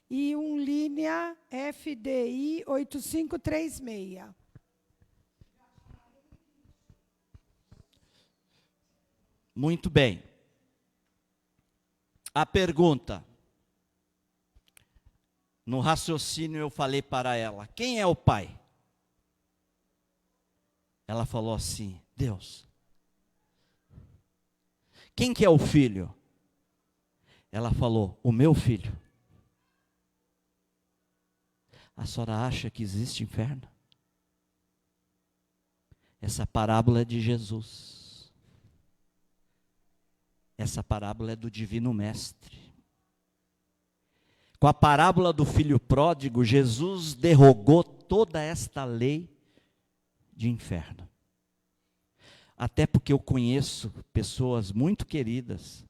Speaker 4: e um Linea FDI 8536.
Speaker 3: Muito bem. A pergunta. No raciocínio eu falei para ela, quem é o pai? Ela falou assim, Deus. Quem que é o filho? ela falou: o meu filho. A senhora acha que existe inferno? Essa parábola é de Jesus. Essa parábola é do Divino Mestre. Com a parábola do filho pródigo, Jesus derrogou toda esta lei de inferno. Até porque eu conheço pessoas muito queridas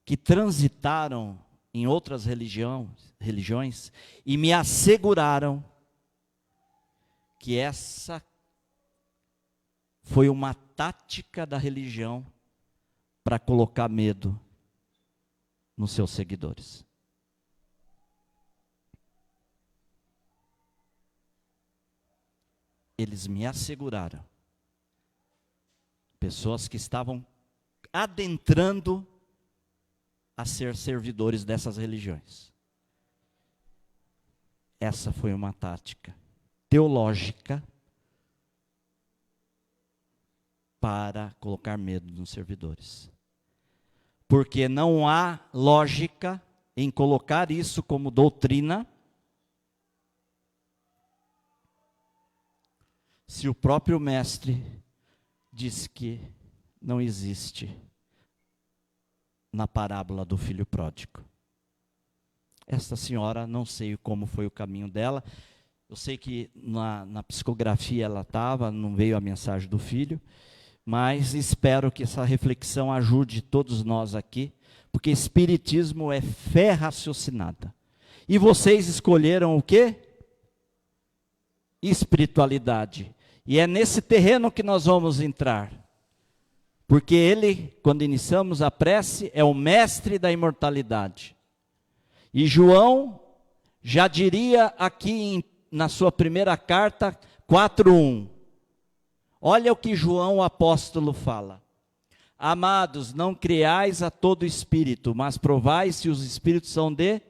Speaker 3: que transitaram em outras religiões e me asseguraram que essa foi uma tática da religião para colocar medo nos seus seguidores. Eles me asseguraram. Pessoas que estavam adentrando a ser servidores dessas religiões. Essa foi uma tática teológica para colocar medo nos servidores. Porque não há lógica em colocar isso como doutrina se o próprio mestre diz que não existe na parábola do filho pródigo. Esta senhora, não sei como foi o caminho dela, eu sei que na psicografia ela estava, não veio a mensagem do filho, mas espero que essa reflexão ajude todos nós aqui, porque espiritismo é fé raciocinada. E vocês escolheram o quê? Espiritualidade. E é nesse terreno que nós vamos entrar. Porque ele, quando iniciamos a prece, é o mestre da imortalidade. E João já diria aqui na sua primeira carta, 4:1. Olha o que João o apóstolo fala. Amados, não criais a todo espírito, mas provai se os espíritos são de...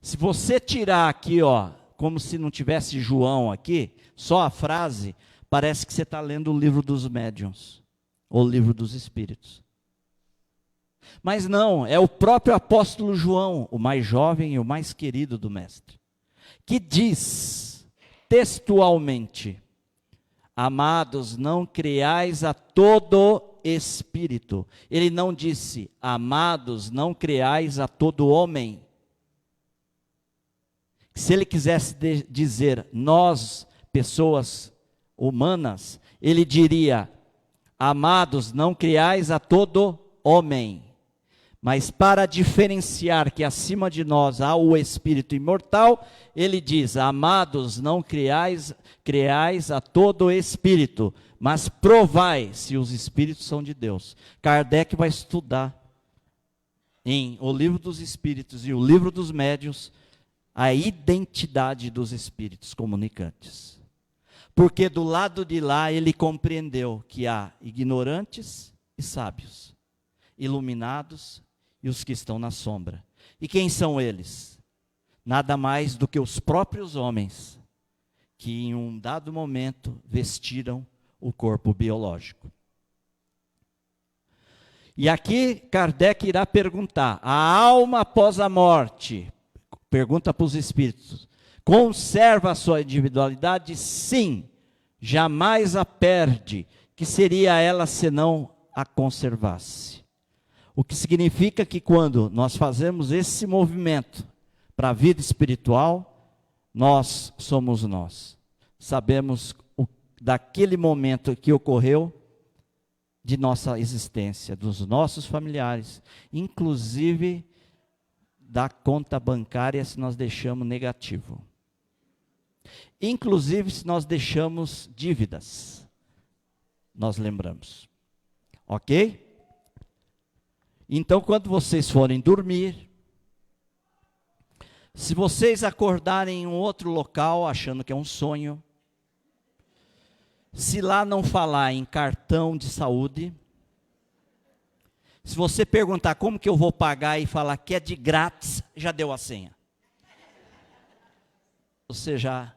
Speaker 3: Se você tirar aqui, ó, como se não tivesse João aqui, só a frase, parece que você está lendo o livro dos médiuns, ou o livro dos espíritos. Mas não, é o próprio apóstolo João, o mais jovem e o mais querido do mestre, que diz textualmente: amados, não criais a todo espírito. Ele não disse: amados, não criais a todo homem. Se ele quisesse dizer nós, pessoas humanas, ele diria: amados, não criais a todo homem. Mas para diferenciar que acima de nós há o espírito imortal, ele diz: amados, não criais a todo espírito, mas provai se os espíritos são de Deus. Kardec vai estudar em O Livro dos Espíritos e O Livro dos Médiuns a identidade dos espíritos comunicantes. Porque do lado de lá ele compreendeu que há ignorantes e sábios, iluminados e os que estão na sombra. E quem são eles? Nada mais do que os próprios homens, que em um dado momento vestiram o corpo biológico. E aqui Kardec irá perguntar: a alma após a morte, pergunta para os espíritos, conserva a sua individualidade? Sim, jamais a perde. Que seria ela senão a conservasse? O que significa que quando nós fazemos esse movimento para a vida espiritual, nós somos nós. Sabemos daquele momento que ocorreu de nossa existência, dos nossos familiares, inclusive da conta bancária se nós deixamos negativo. Inclusive se nós deixamos dívidas, nós lembramos. Ok? Então, quando vocês forem dormir, se vocês acordarem em um outro local achando que é um sonho, se lá não falar em cartão de saúde, se você perguntar como que eu vou pagar e falar que é de grátis, já deu a senha. Você já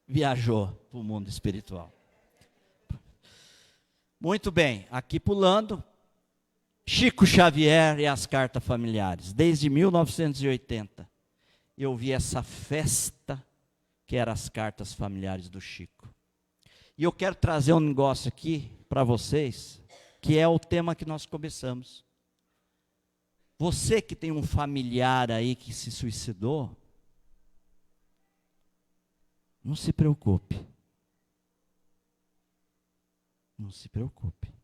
Speaker 3: viajou para o mundo espiritual. Muito bem, aqui pulando, Chico Xavier e as cartas familiares. Desde 1980, eu vi essa festa que eram as cartas familiares do Chico. E eu quero trazer um negócio aqui para vocês, que é o tema que nós começamos. Você que tem um familiar aí que se suicidou, não se preocupe. Não se preocupe.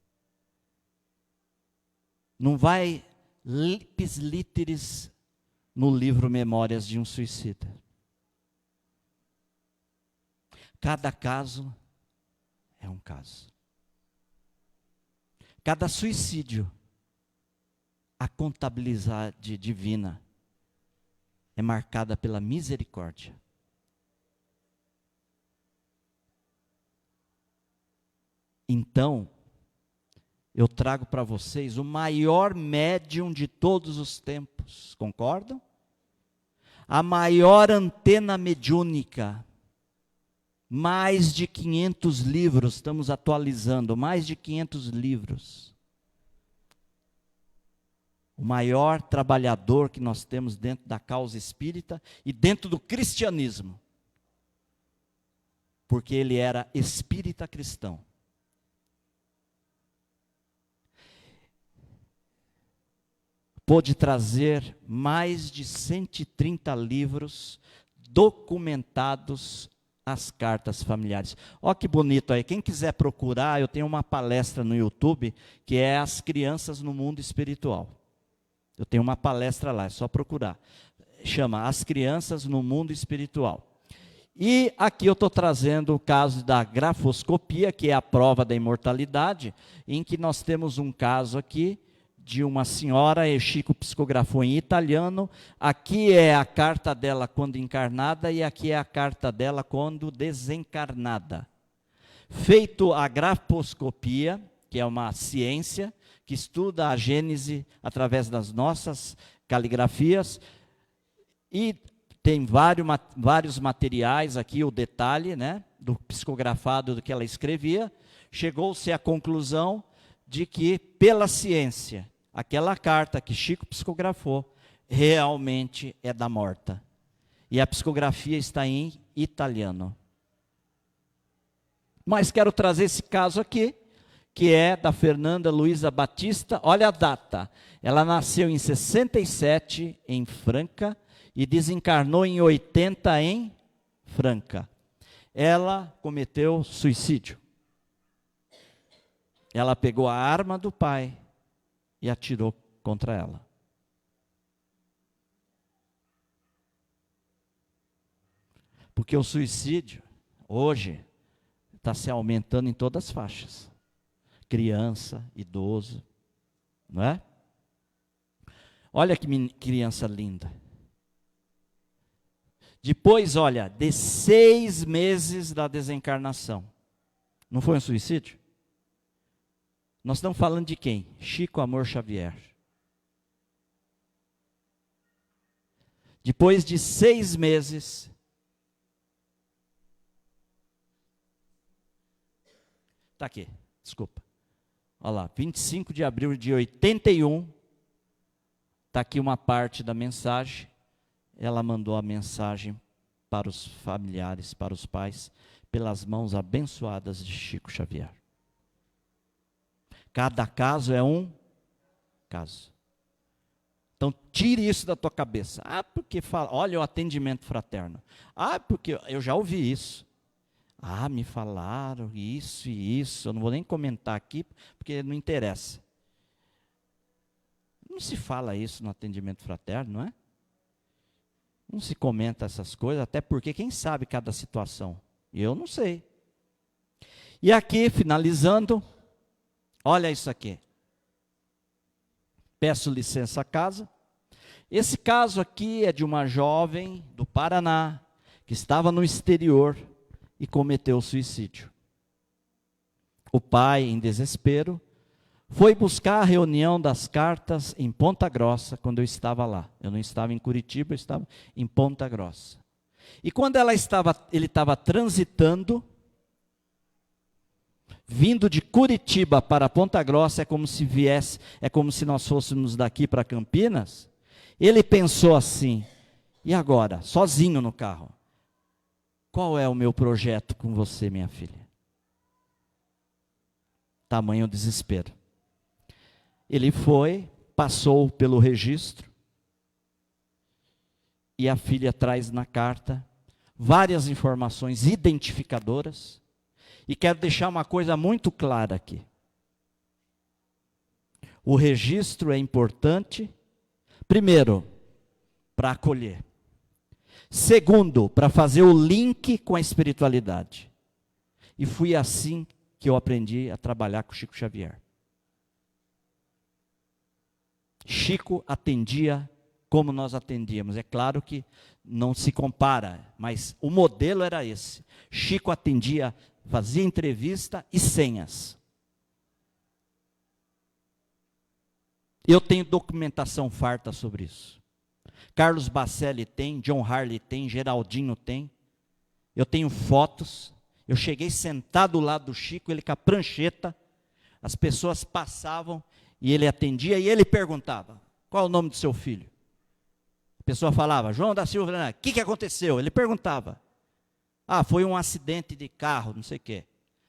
Speaker 3: Não vai lips literis no livro Memórias de um Suicida. Cada caso é um caso. Cada suicídio, a contabilidade divina é marcada pela misericórdia. Então, eu trago para vocês o maior médium de todos os tempos, concordam? A maior antena mediúnica, mais de 500 livros, estamos atualizando, mais de 500 livros. O maior trabalhador que nós temos dentro da causa espírita e dentro do cristianismo, porque ele era espírita cristão. Pôde trazer mais de 130 livros documentados as cartas familiares. Olha que bonito aí. Quem quiser procurar, eu tenho uma palestra no YouTube que é As Crianças no Mundo Espiritual. Eu tenho uma palestra lá, é só procurar. Chama As Crianças no Mundo Espiritual. E aqui eu estou trazendo o caso da grafoscopia, que é a prova da imortalidade, em que nós temos um caso aqui de uma senhora, e Chico psicografou em italiano. Aqui é a carta dela quando encarnada e aqui é a carta dela quando desencarnada. Feito a grafoscopia, que é uma ciência que estuda a gênese através das nossas caligrafias, e tem vários materiais aqui, o detalhe, né, do psicografado do que ela escrevia. Chegou-se à conclusão de que, pela ciência, aquela carta que Chico psicografou realmente é da morta. E a psicografia está em italiano. Mas quero trazer esse caso aqui, que é da Fernanda Luiza Batista. Olha a data. Ela nasceu em 67 em Franca e desencarnou em 80 em Franca. Ela cometeu suicídio. Ela pegou a arma do pai e atirou contra ela. Porque o suicídio, hoje, está se aumentando em todas as faixas. Criança, idoso, não é? Olha que criança linda. Depois, olha, de 6 meses da desencarnação. Não foi um suicídio? Nós estamos falando de quem? Chico Amor Xavier. Depois de 6 meses, está aqui, desculpa. Olha lá, 25 de abril de 81, está aqui uma parte da mensagem. Ela mandou a mensagem para os familiares, para os pais, pelas mãos abençoadas de Chico Xavier. Cada caso é um caso. Então, tire isso da tua cabeça. Ah, porque fala, olha o atendimento fraterno. Ah, porque eu já ouvi isso. Ah, me falaram isso e isso. Eu não vou nem comentar aqui, porque não interessa. Não se fala isso no atendimento fraterno, não é? Não se comenta essas coisas, até porque quem sabe cada situação? Eu não sei. E aqui, finalizando, olha isso aqui. Peço licença à casa. Esse caso aqui é de uma jovem do Paraná, que estava no exterior e cometeu suicídio. O pai, em desespero, foi buscar a reunião das cartas em Ponta Grossa, quando eu estava lá. Eu não estava em Curitiba, eu estava em Ponta Grossa. E quando ele estava transitando, Vindo de Curitiba para Ponta Grossa é como se nós fôssemos daqui para Campinas. Ele pensou assim: e agora, sozinho no carro? Qual é o meu projeto com você, minha filha? Tamanho desespero. Ele foi, passou pelo registro, e a filha traz na carta várias informações identificadoras, e quero deixar uma coisa muito clara aqui. O registro é importante, primeiro, para acolher. Segundo, para fazer o link com a espiritualidade. E foi assim que eu aprendi a trabalhar com Chico Xavier. Chico atendia como nós atendíamos. É claro que não se compara, mas o modelo era esse. Chico atendia, fazia entrevista e senhas. Eu tenho documentação farta sobre isso. Carlos Bacelli tem, John Harley tem, Geraldinho tem. Eu tenho fotos. Eu cheguei sentado do lado do Chico, ele com a prancheta. As pessoas passavam e ele atendia e ele perguntava: qual é o nome do seu filho? A pessoa falava: João da Silva. O que aconteceu? Ele perguntava: ah, foi um acidente de carro, não sei o quê.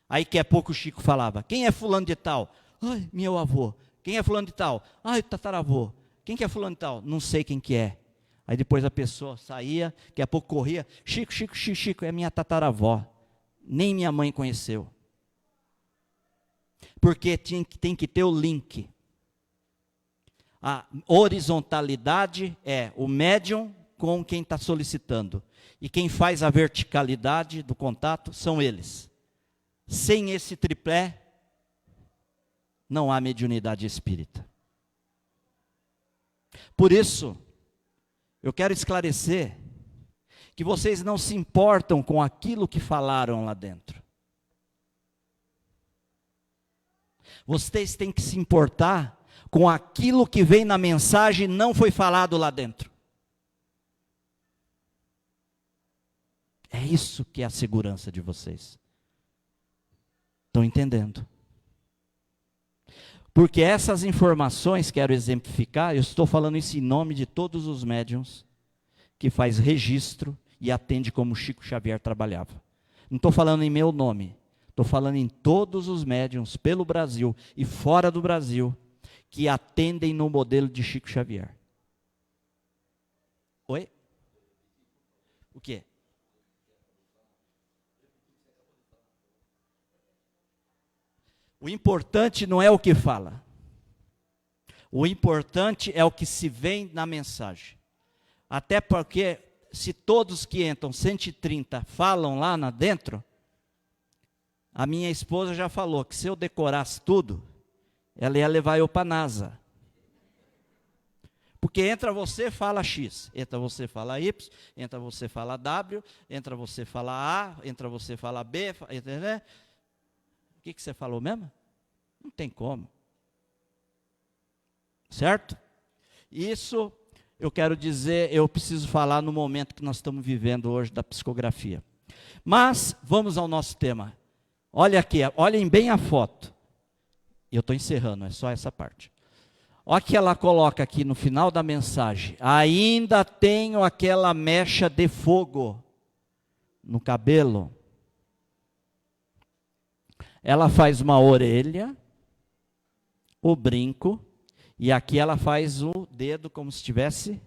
Speaker 3: Aí, daqui a pouco, o Chico falava: quem é fulano de tal? Ai, meu avô. Quem é fulano de tal? Ai, tataravô. Quem que é fulano de tal? Não sei quem que é. Aí depois a pessoa saía, daqui a pouco corria: Chico, é minha tataravó. Nem minha mãe conheceu. Porque tem que ter o link. A horizontalidade é o médium com quem está solicitando. E quem faz a verticalidade do contato são eles. Sem esse tripé, não há mediunidade espírita. Por isso, eu quero esclarecer que vocês não se importam com aquilo que falaram lá dentro. Vocês têm que se importar com aquilo que vem na mensagem e não foi falado lá dentro. É isso que é a segurança de vocês. Estão entendendo? Porque essas informações, quero exemplificar, eu estou falando isso em nome de todos os médiuns que faz registro e atende como Chico Xavier trabalhava. Não estou falando em meu nome, estou falando em todos os médiuns pelo Brasil e fora do Brasil que atendem no modelo de Chico Xavier. Oi? O quê? O importante não é o que fala. O importante é o que se vê na mensagem. Até porque, se todos que entram, 130, falam lá dentro, a minha esposa já falou que se eu decorasse tudo, ela ia levar eu para a NASA. Porque entra você, fala X, entra você, fala Y, entra você, fala W, entra você, fala A, entra você, fala B, entendeu? O que você falou mesmo? Não tem como. Certo? Isso eu quero dizer, eu preciso falar no momento que nós estamos vivendo hoje da psicografia. Mas, vamos ao nosso tema. Olha aqui, olhem bem a foto. Eu estou encerrando, é só essa parte. Olha que ela coloca aqui no final da mensagem: ainda tenho aquela mecha de fogo no cabelo. Ela faz uma orelha, o brinco, e aqui ela faz o dedo como se estivesse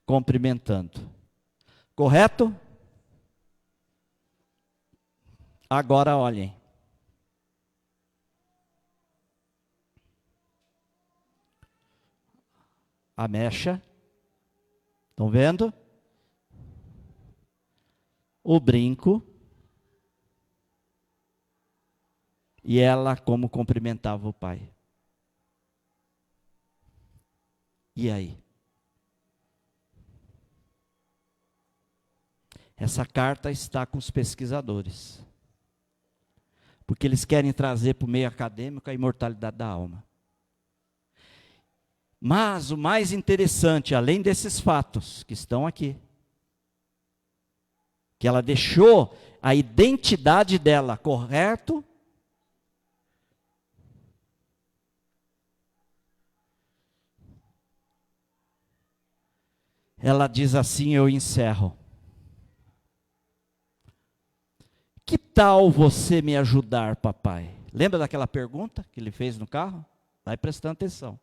Speaker 3: cumprimentando. Correto? Agora olhem. A mecha. Estão vendo? O brinco. E ela como cumprimentava o pai. E aí? Essa carta está com os pesquisadores. Porque eles querem trazer para o meio acadêmico a imortalidade da alma. Mas o mais interessante, além desses fatos que estão aqui, que ela deixou a identidade dela, correto? Ela diz assim, eu encerro. Que tal você me ajudar, papai? Lembra daquela pergunta que ele fez no carro? Vai prestando atenção.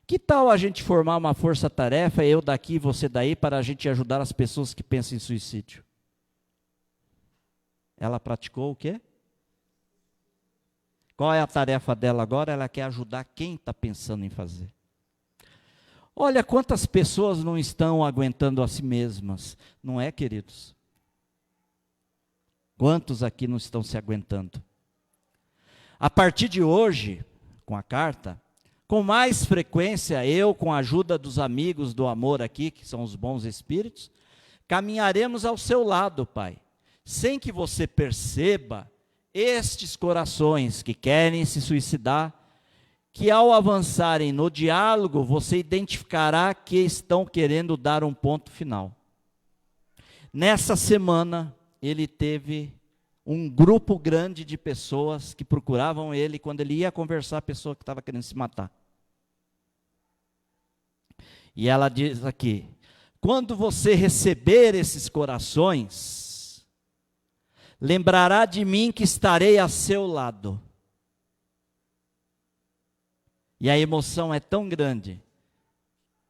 Speaker 3: Que tal a gente formar uma força-tarefa, eu daqui e você daí, para a gente ajudar as pessoas que pensam em suicídio? Ela praticou o quê? Qual é a tarefa dela agora? Ela quer ajudar quem está pensando em fazer. Olha quantas pessoas não estão aguentando a si mesmas, não é, queridos? Quantos aqui não estão se aguentando? A partir de hoje, com a carta, com mais frequência, eu, com a ajuda dos amigos do amor aqui, que são os bons espíritos, caminharemos ao seu lado, Pai, sem que você perceba estes corações que querem se suicidar, que ao avançarem no diálogo, você identificará que estão querendo dar um ponto final. Nessa semana, ele teve um grupo grande de pessoas que procuravam ele quando ele ia conversar, a pessoa que estava querendo se matar. E ela diz aqui, quando você receber esses corações, lembrará de mim que estarei a seu lado. E a emoção é tão grande,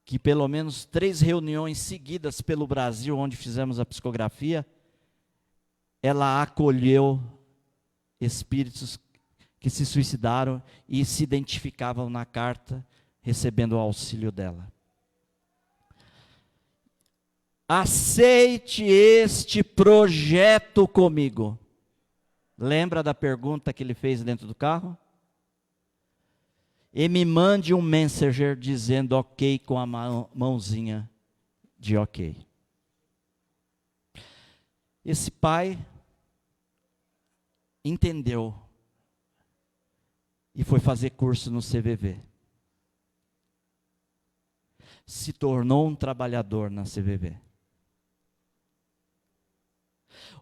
Speaker 3: que pelo menos 3 reuniões seguidas pelo Brasil, onde fizemos a psicografia, ela acolheu espíritos que se suicidaram e se identificavam na carta, recebendo o auxílio dela. Aceite este projeto comigo. Lembra da pergunta que ele fez dentro do carro? E me mande um messenger dizendo ok com a mãozinha de ok. Esse pai entendeu e foi fazer curso no CVV. Se tornou um trabalhador na CVV.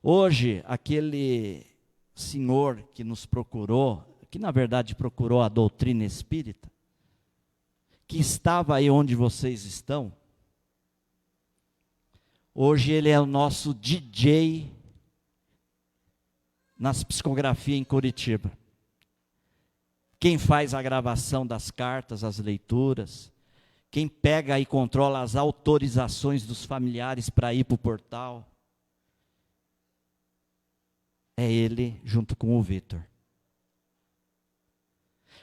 Speaker 3: Hoje, aquele senhor que nos procurou, que na verdade procurou a doutrina espírita, que estava aí onde vocês estão, hoje ele é o nosso DJ nas psicografias em Curitiba. Quem faz a gravação das cartas, as leituras, quem pega e controla as autorizações dos familiares para ir para o portal, é ele junto com o Vitor.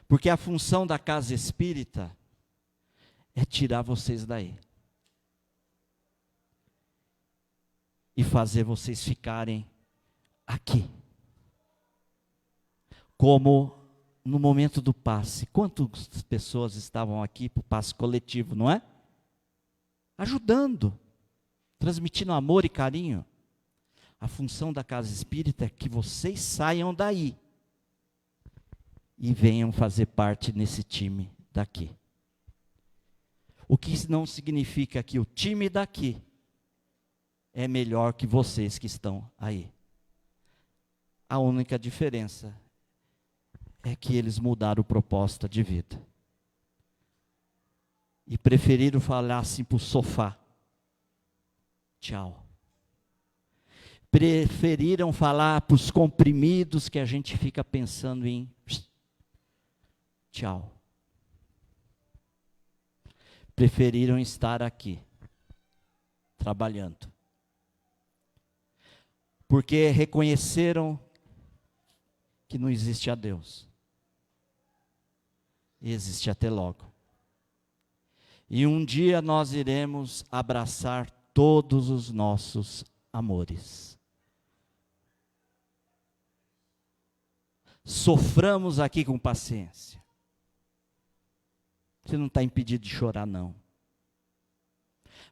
Speaker 3: Porque a função da casa espírita é tirar vocês daí. E fazer vocês ficarem aqui. Como no momento do passe. Quantas pessoas estavam aqui para o passe coletivo, não é? Ajudando, transmitindo amor e carinho. A função da casa espírita é que vocês saiam daí e venham fazer parte nesse time daqui. O que não significa que o time daqui é melhor que vocês que estão aí. A única diferença é que eles mudaram a proposta de vida. E preferiram falar assim para o sofá. Tchau. Preferiram falar para os comprimidos que a gente fica pensando em tchau. Preferiram estar aqui, trabalhando. Porque reconheceram que não existe a Deus. E existe até logo. E um dia nós iremos abraçar todos os nossos amores. Soframos aqui com paciência. Você não está impedido de chorar, não.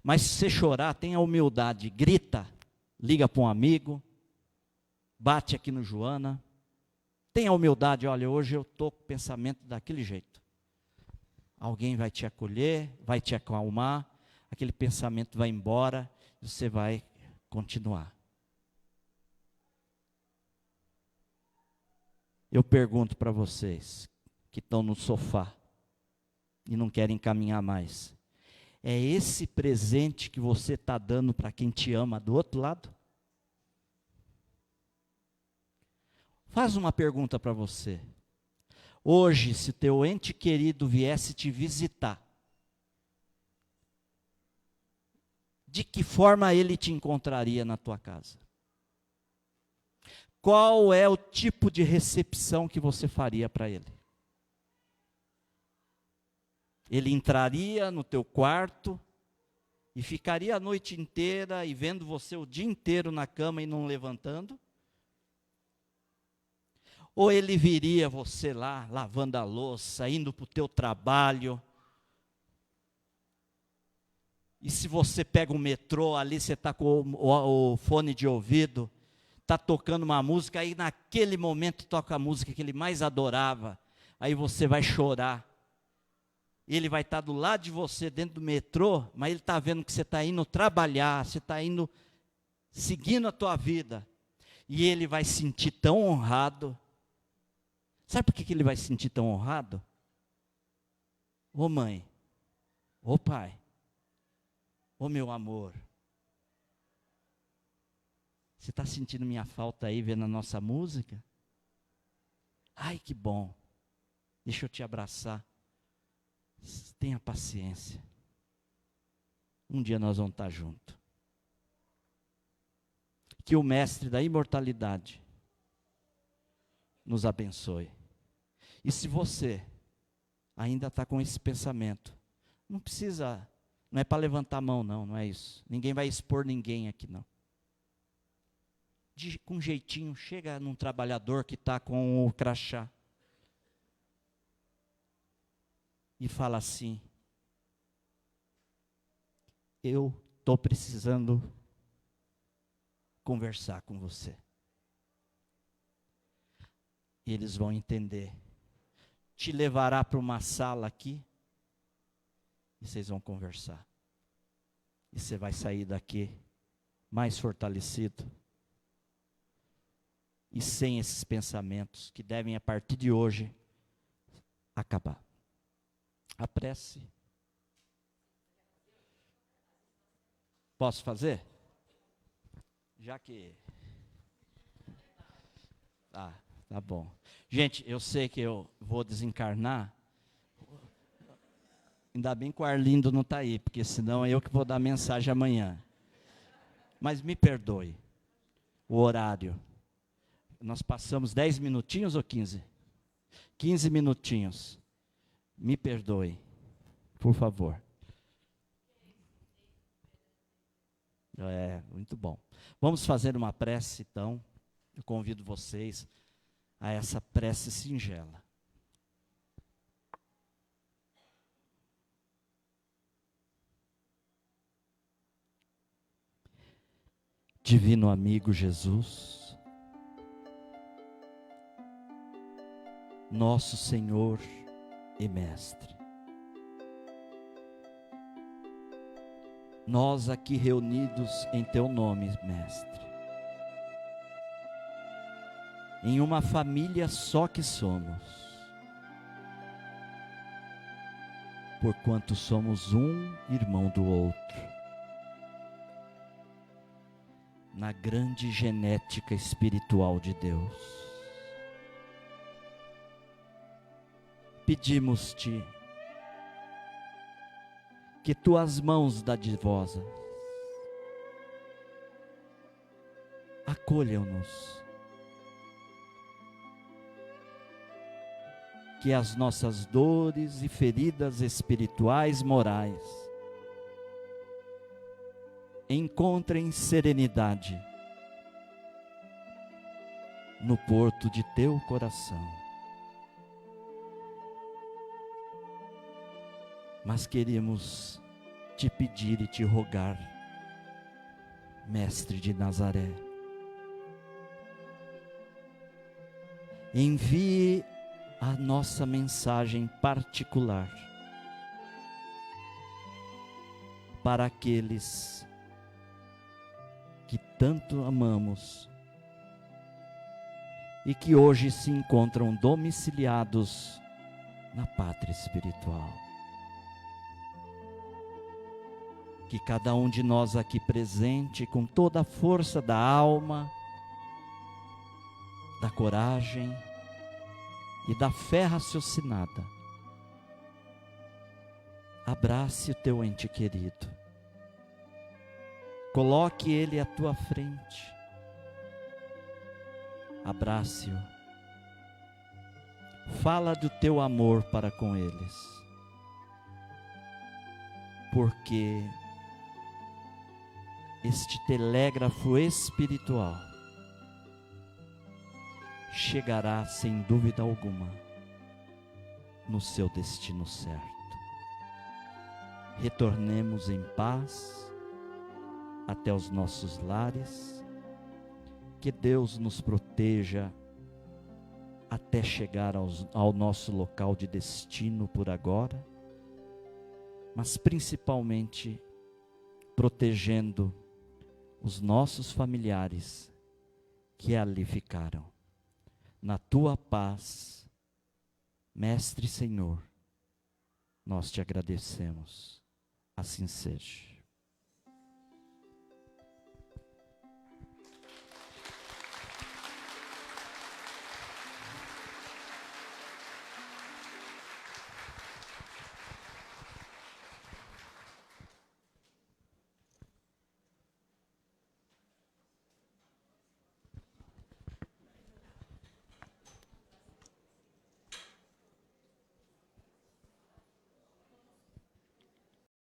Speaker 3: Mas se você chorar, tenha humildade, grita, liga para um amigo, bate aqui no Joana. Tenha humildade, olha, hoje eu estou com o pensamento daquele jeito. Alguém vai te acolher, vai te acalmar, aquele pensamento vai embora e você vai continuar. Eu pergunto para vocês que estão no sofá e não querem caminhar mais: é esse presente que você está dando para quem te ama do outro lado? Faz uma pergunta para você. Hoje, se teu ente querido viesse te visitar, de que forma ele te encontraria na tua casa? Qual é o tipo de recepção que você faria para ele? Ele entraria no teu quarto e ficaria a noite inteira e vendo você o dia inteiro na cama e não levantando? Ou ele viria você lá, lavando a louça, indo para o teu trabalho? E se você pega o metrô, ali você está com o fone de ouvido, está tocando uma música, aí naquele momento toca a música que ele mais adorava, aí você vai chorar. Ele vai estar do lado de você dentro do metrô, mas ele está vendo que você está indo trabalhar, você está indo seguindo a tua vida. E ele vai se sentir tão honrado. Sabe por que ele vai se sentir tão honrado? Ô mãe, ô pai, ô meu amor, você está sentindo minha falta aí vendo a nossa música? Ai, que bom. Deixa eu te abraçar. Tenha paciência. Um dia nós vamos estar juntos. Que o Mestre da imortalidade nos abençoe. E se você ainda está com esse pensamento, não precisa, não é para levantar a mão não, não é isso. Ninguém vai expor ninguém aqui não. Com jeitinho, chega num trabalhador que está com o crachá e fala assim: eu estou precisando conversar com você. E eles vão entender. Te levará para uma sala aqui e vocês vão conversar. E você vai sair daqui mais fortalecido e sem esses pensamentos que devem, a partir de hoje, acabar. A prece. Posso fazer? Já que... tá bom. Gente, eu sei que eu vou desencarnar. Ainda bem que o Arlindo não está aí, porque senão é eu que vou dar mensagem amanhã. Mas me perdoe o horário. Nós passamos 10 minutinhos ou 15? 15 minutinhos. Me perdoe, por favor. Muito bom. Vamos fazer uma prece, então. Eu convido vocês a essa prece singela. Divino amigo Jesus, nosso Senhor e Mestre, nós aqui reunidos em Teu nome, Mestre, em uma família só que somos, porquanto somos um irmão do outro, na grande genética espiritual de Deus. Pedimos-te que tuas mãos dadivosas acolham-nos, que as nossas dores e feridas espirituais morais encontrem serenidade no porto de teu coração. Mas queremos te pedir e te rogar, Mestre de Nazaré, envie a nossa mensagem particular para aqueles que tanto amamos e que hoje se encontram domiciliados na pátria espiritual. Que cada um de nós aqui presente, com toda a força da alma, da coragem e da fé raciocinada, abrace o teu ente querido, coloque ele à tua frente, abrace-o, fala do teu amor para com eles, porque este telégrafo espiritual chegará sem dúvida alguma no seu destino certo. Retornemos em paz até os nossos lares, que Deus nos proteja até chegar ao nosso local de destino por agora, mas principalmente protegendo os nossos familiares que ali ficaram. Na tua paz, Mestre Senhor, nós te agradecemos. Assim seja.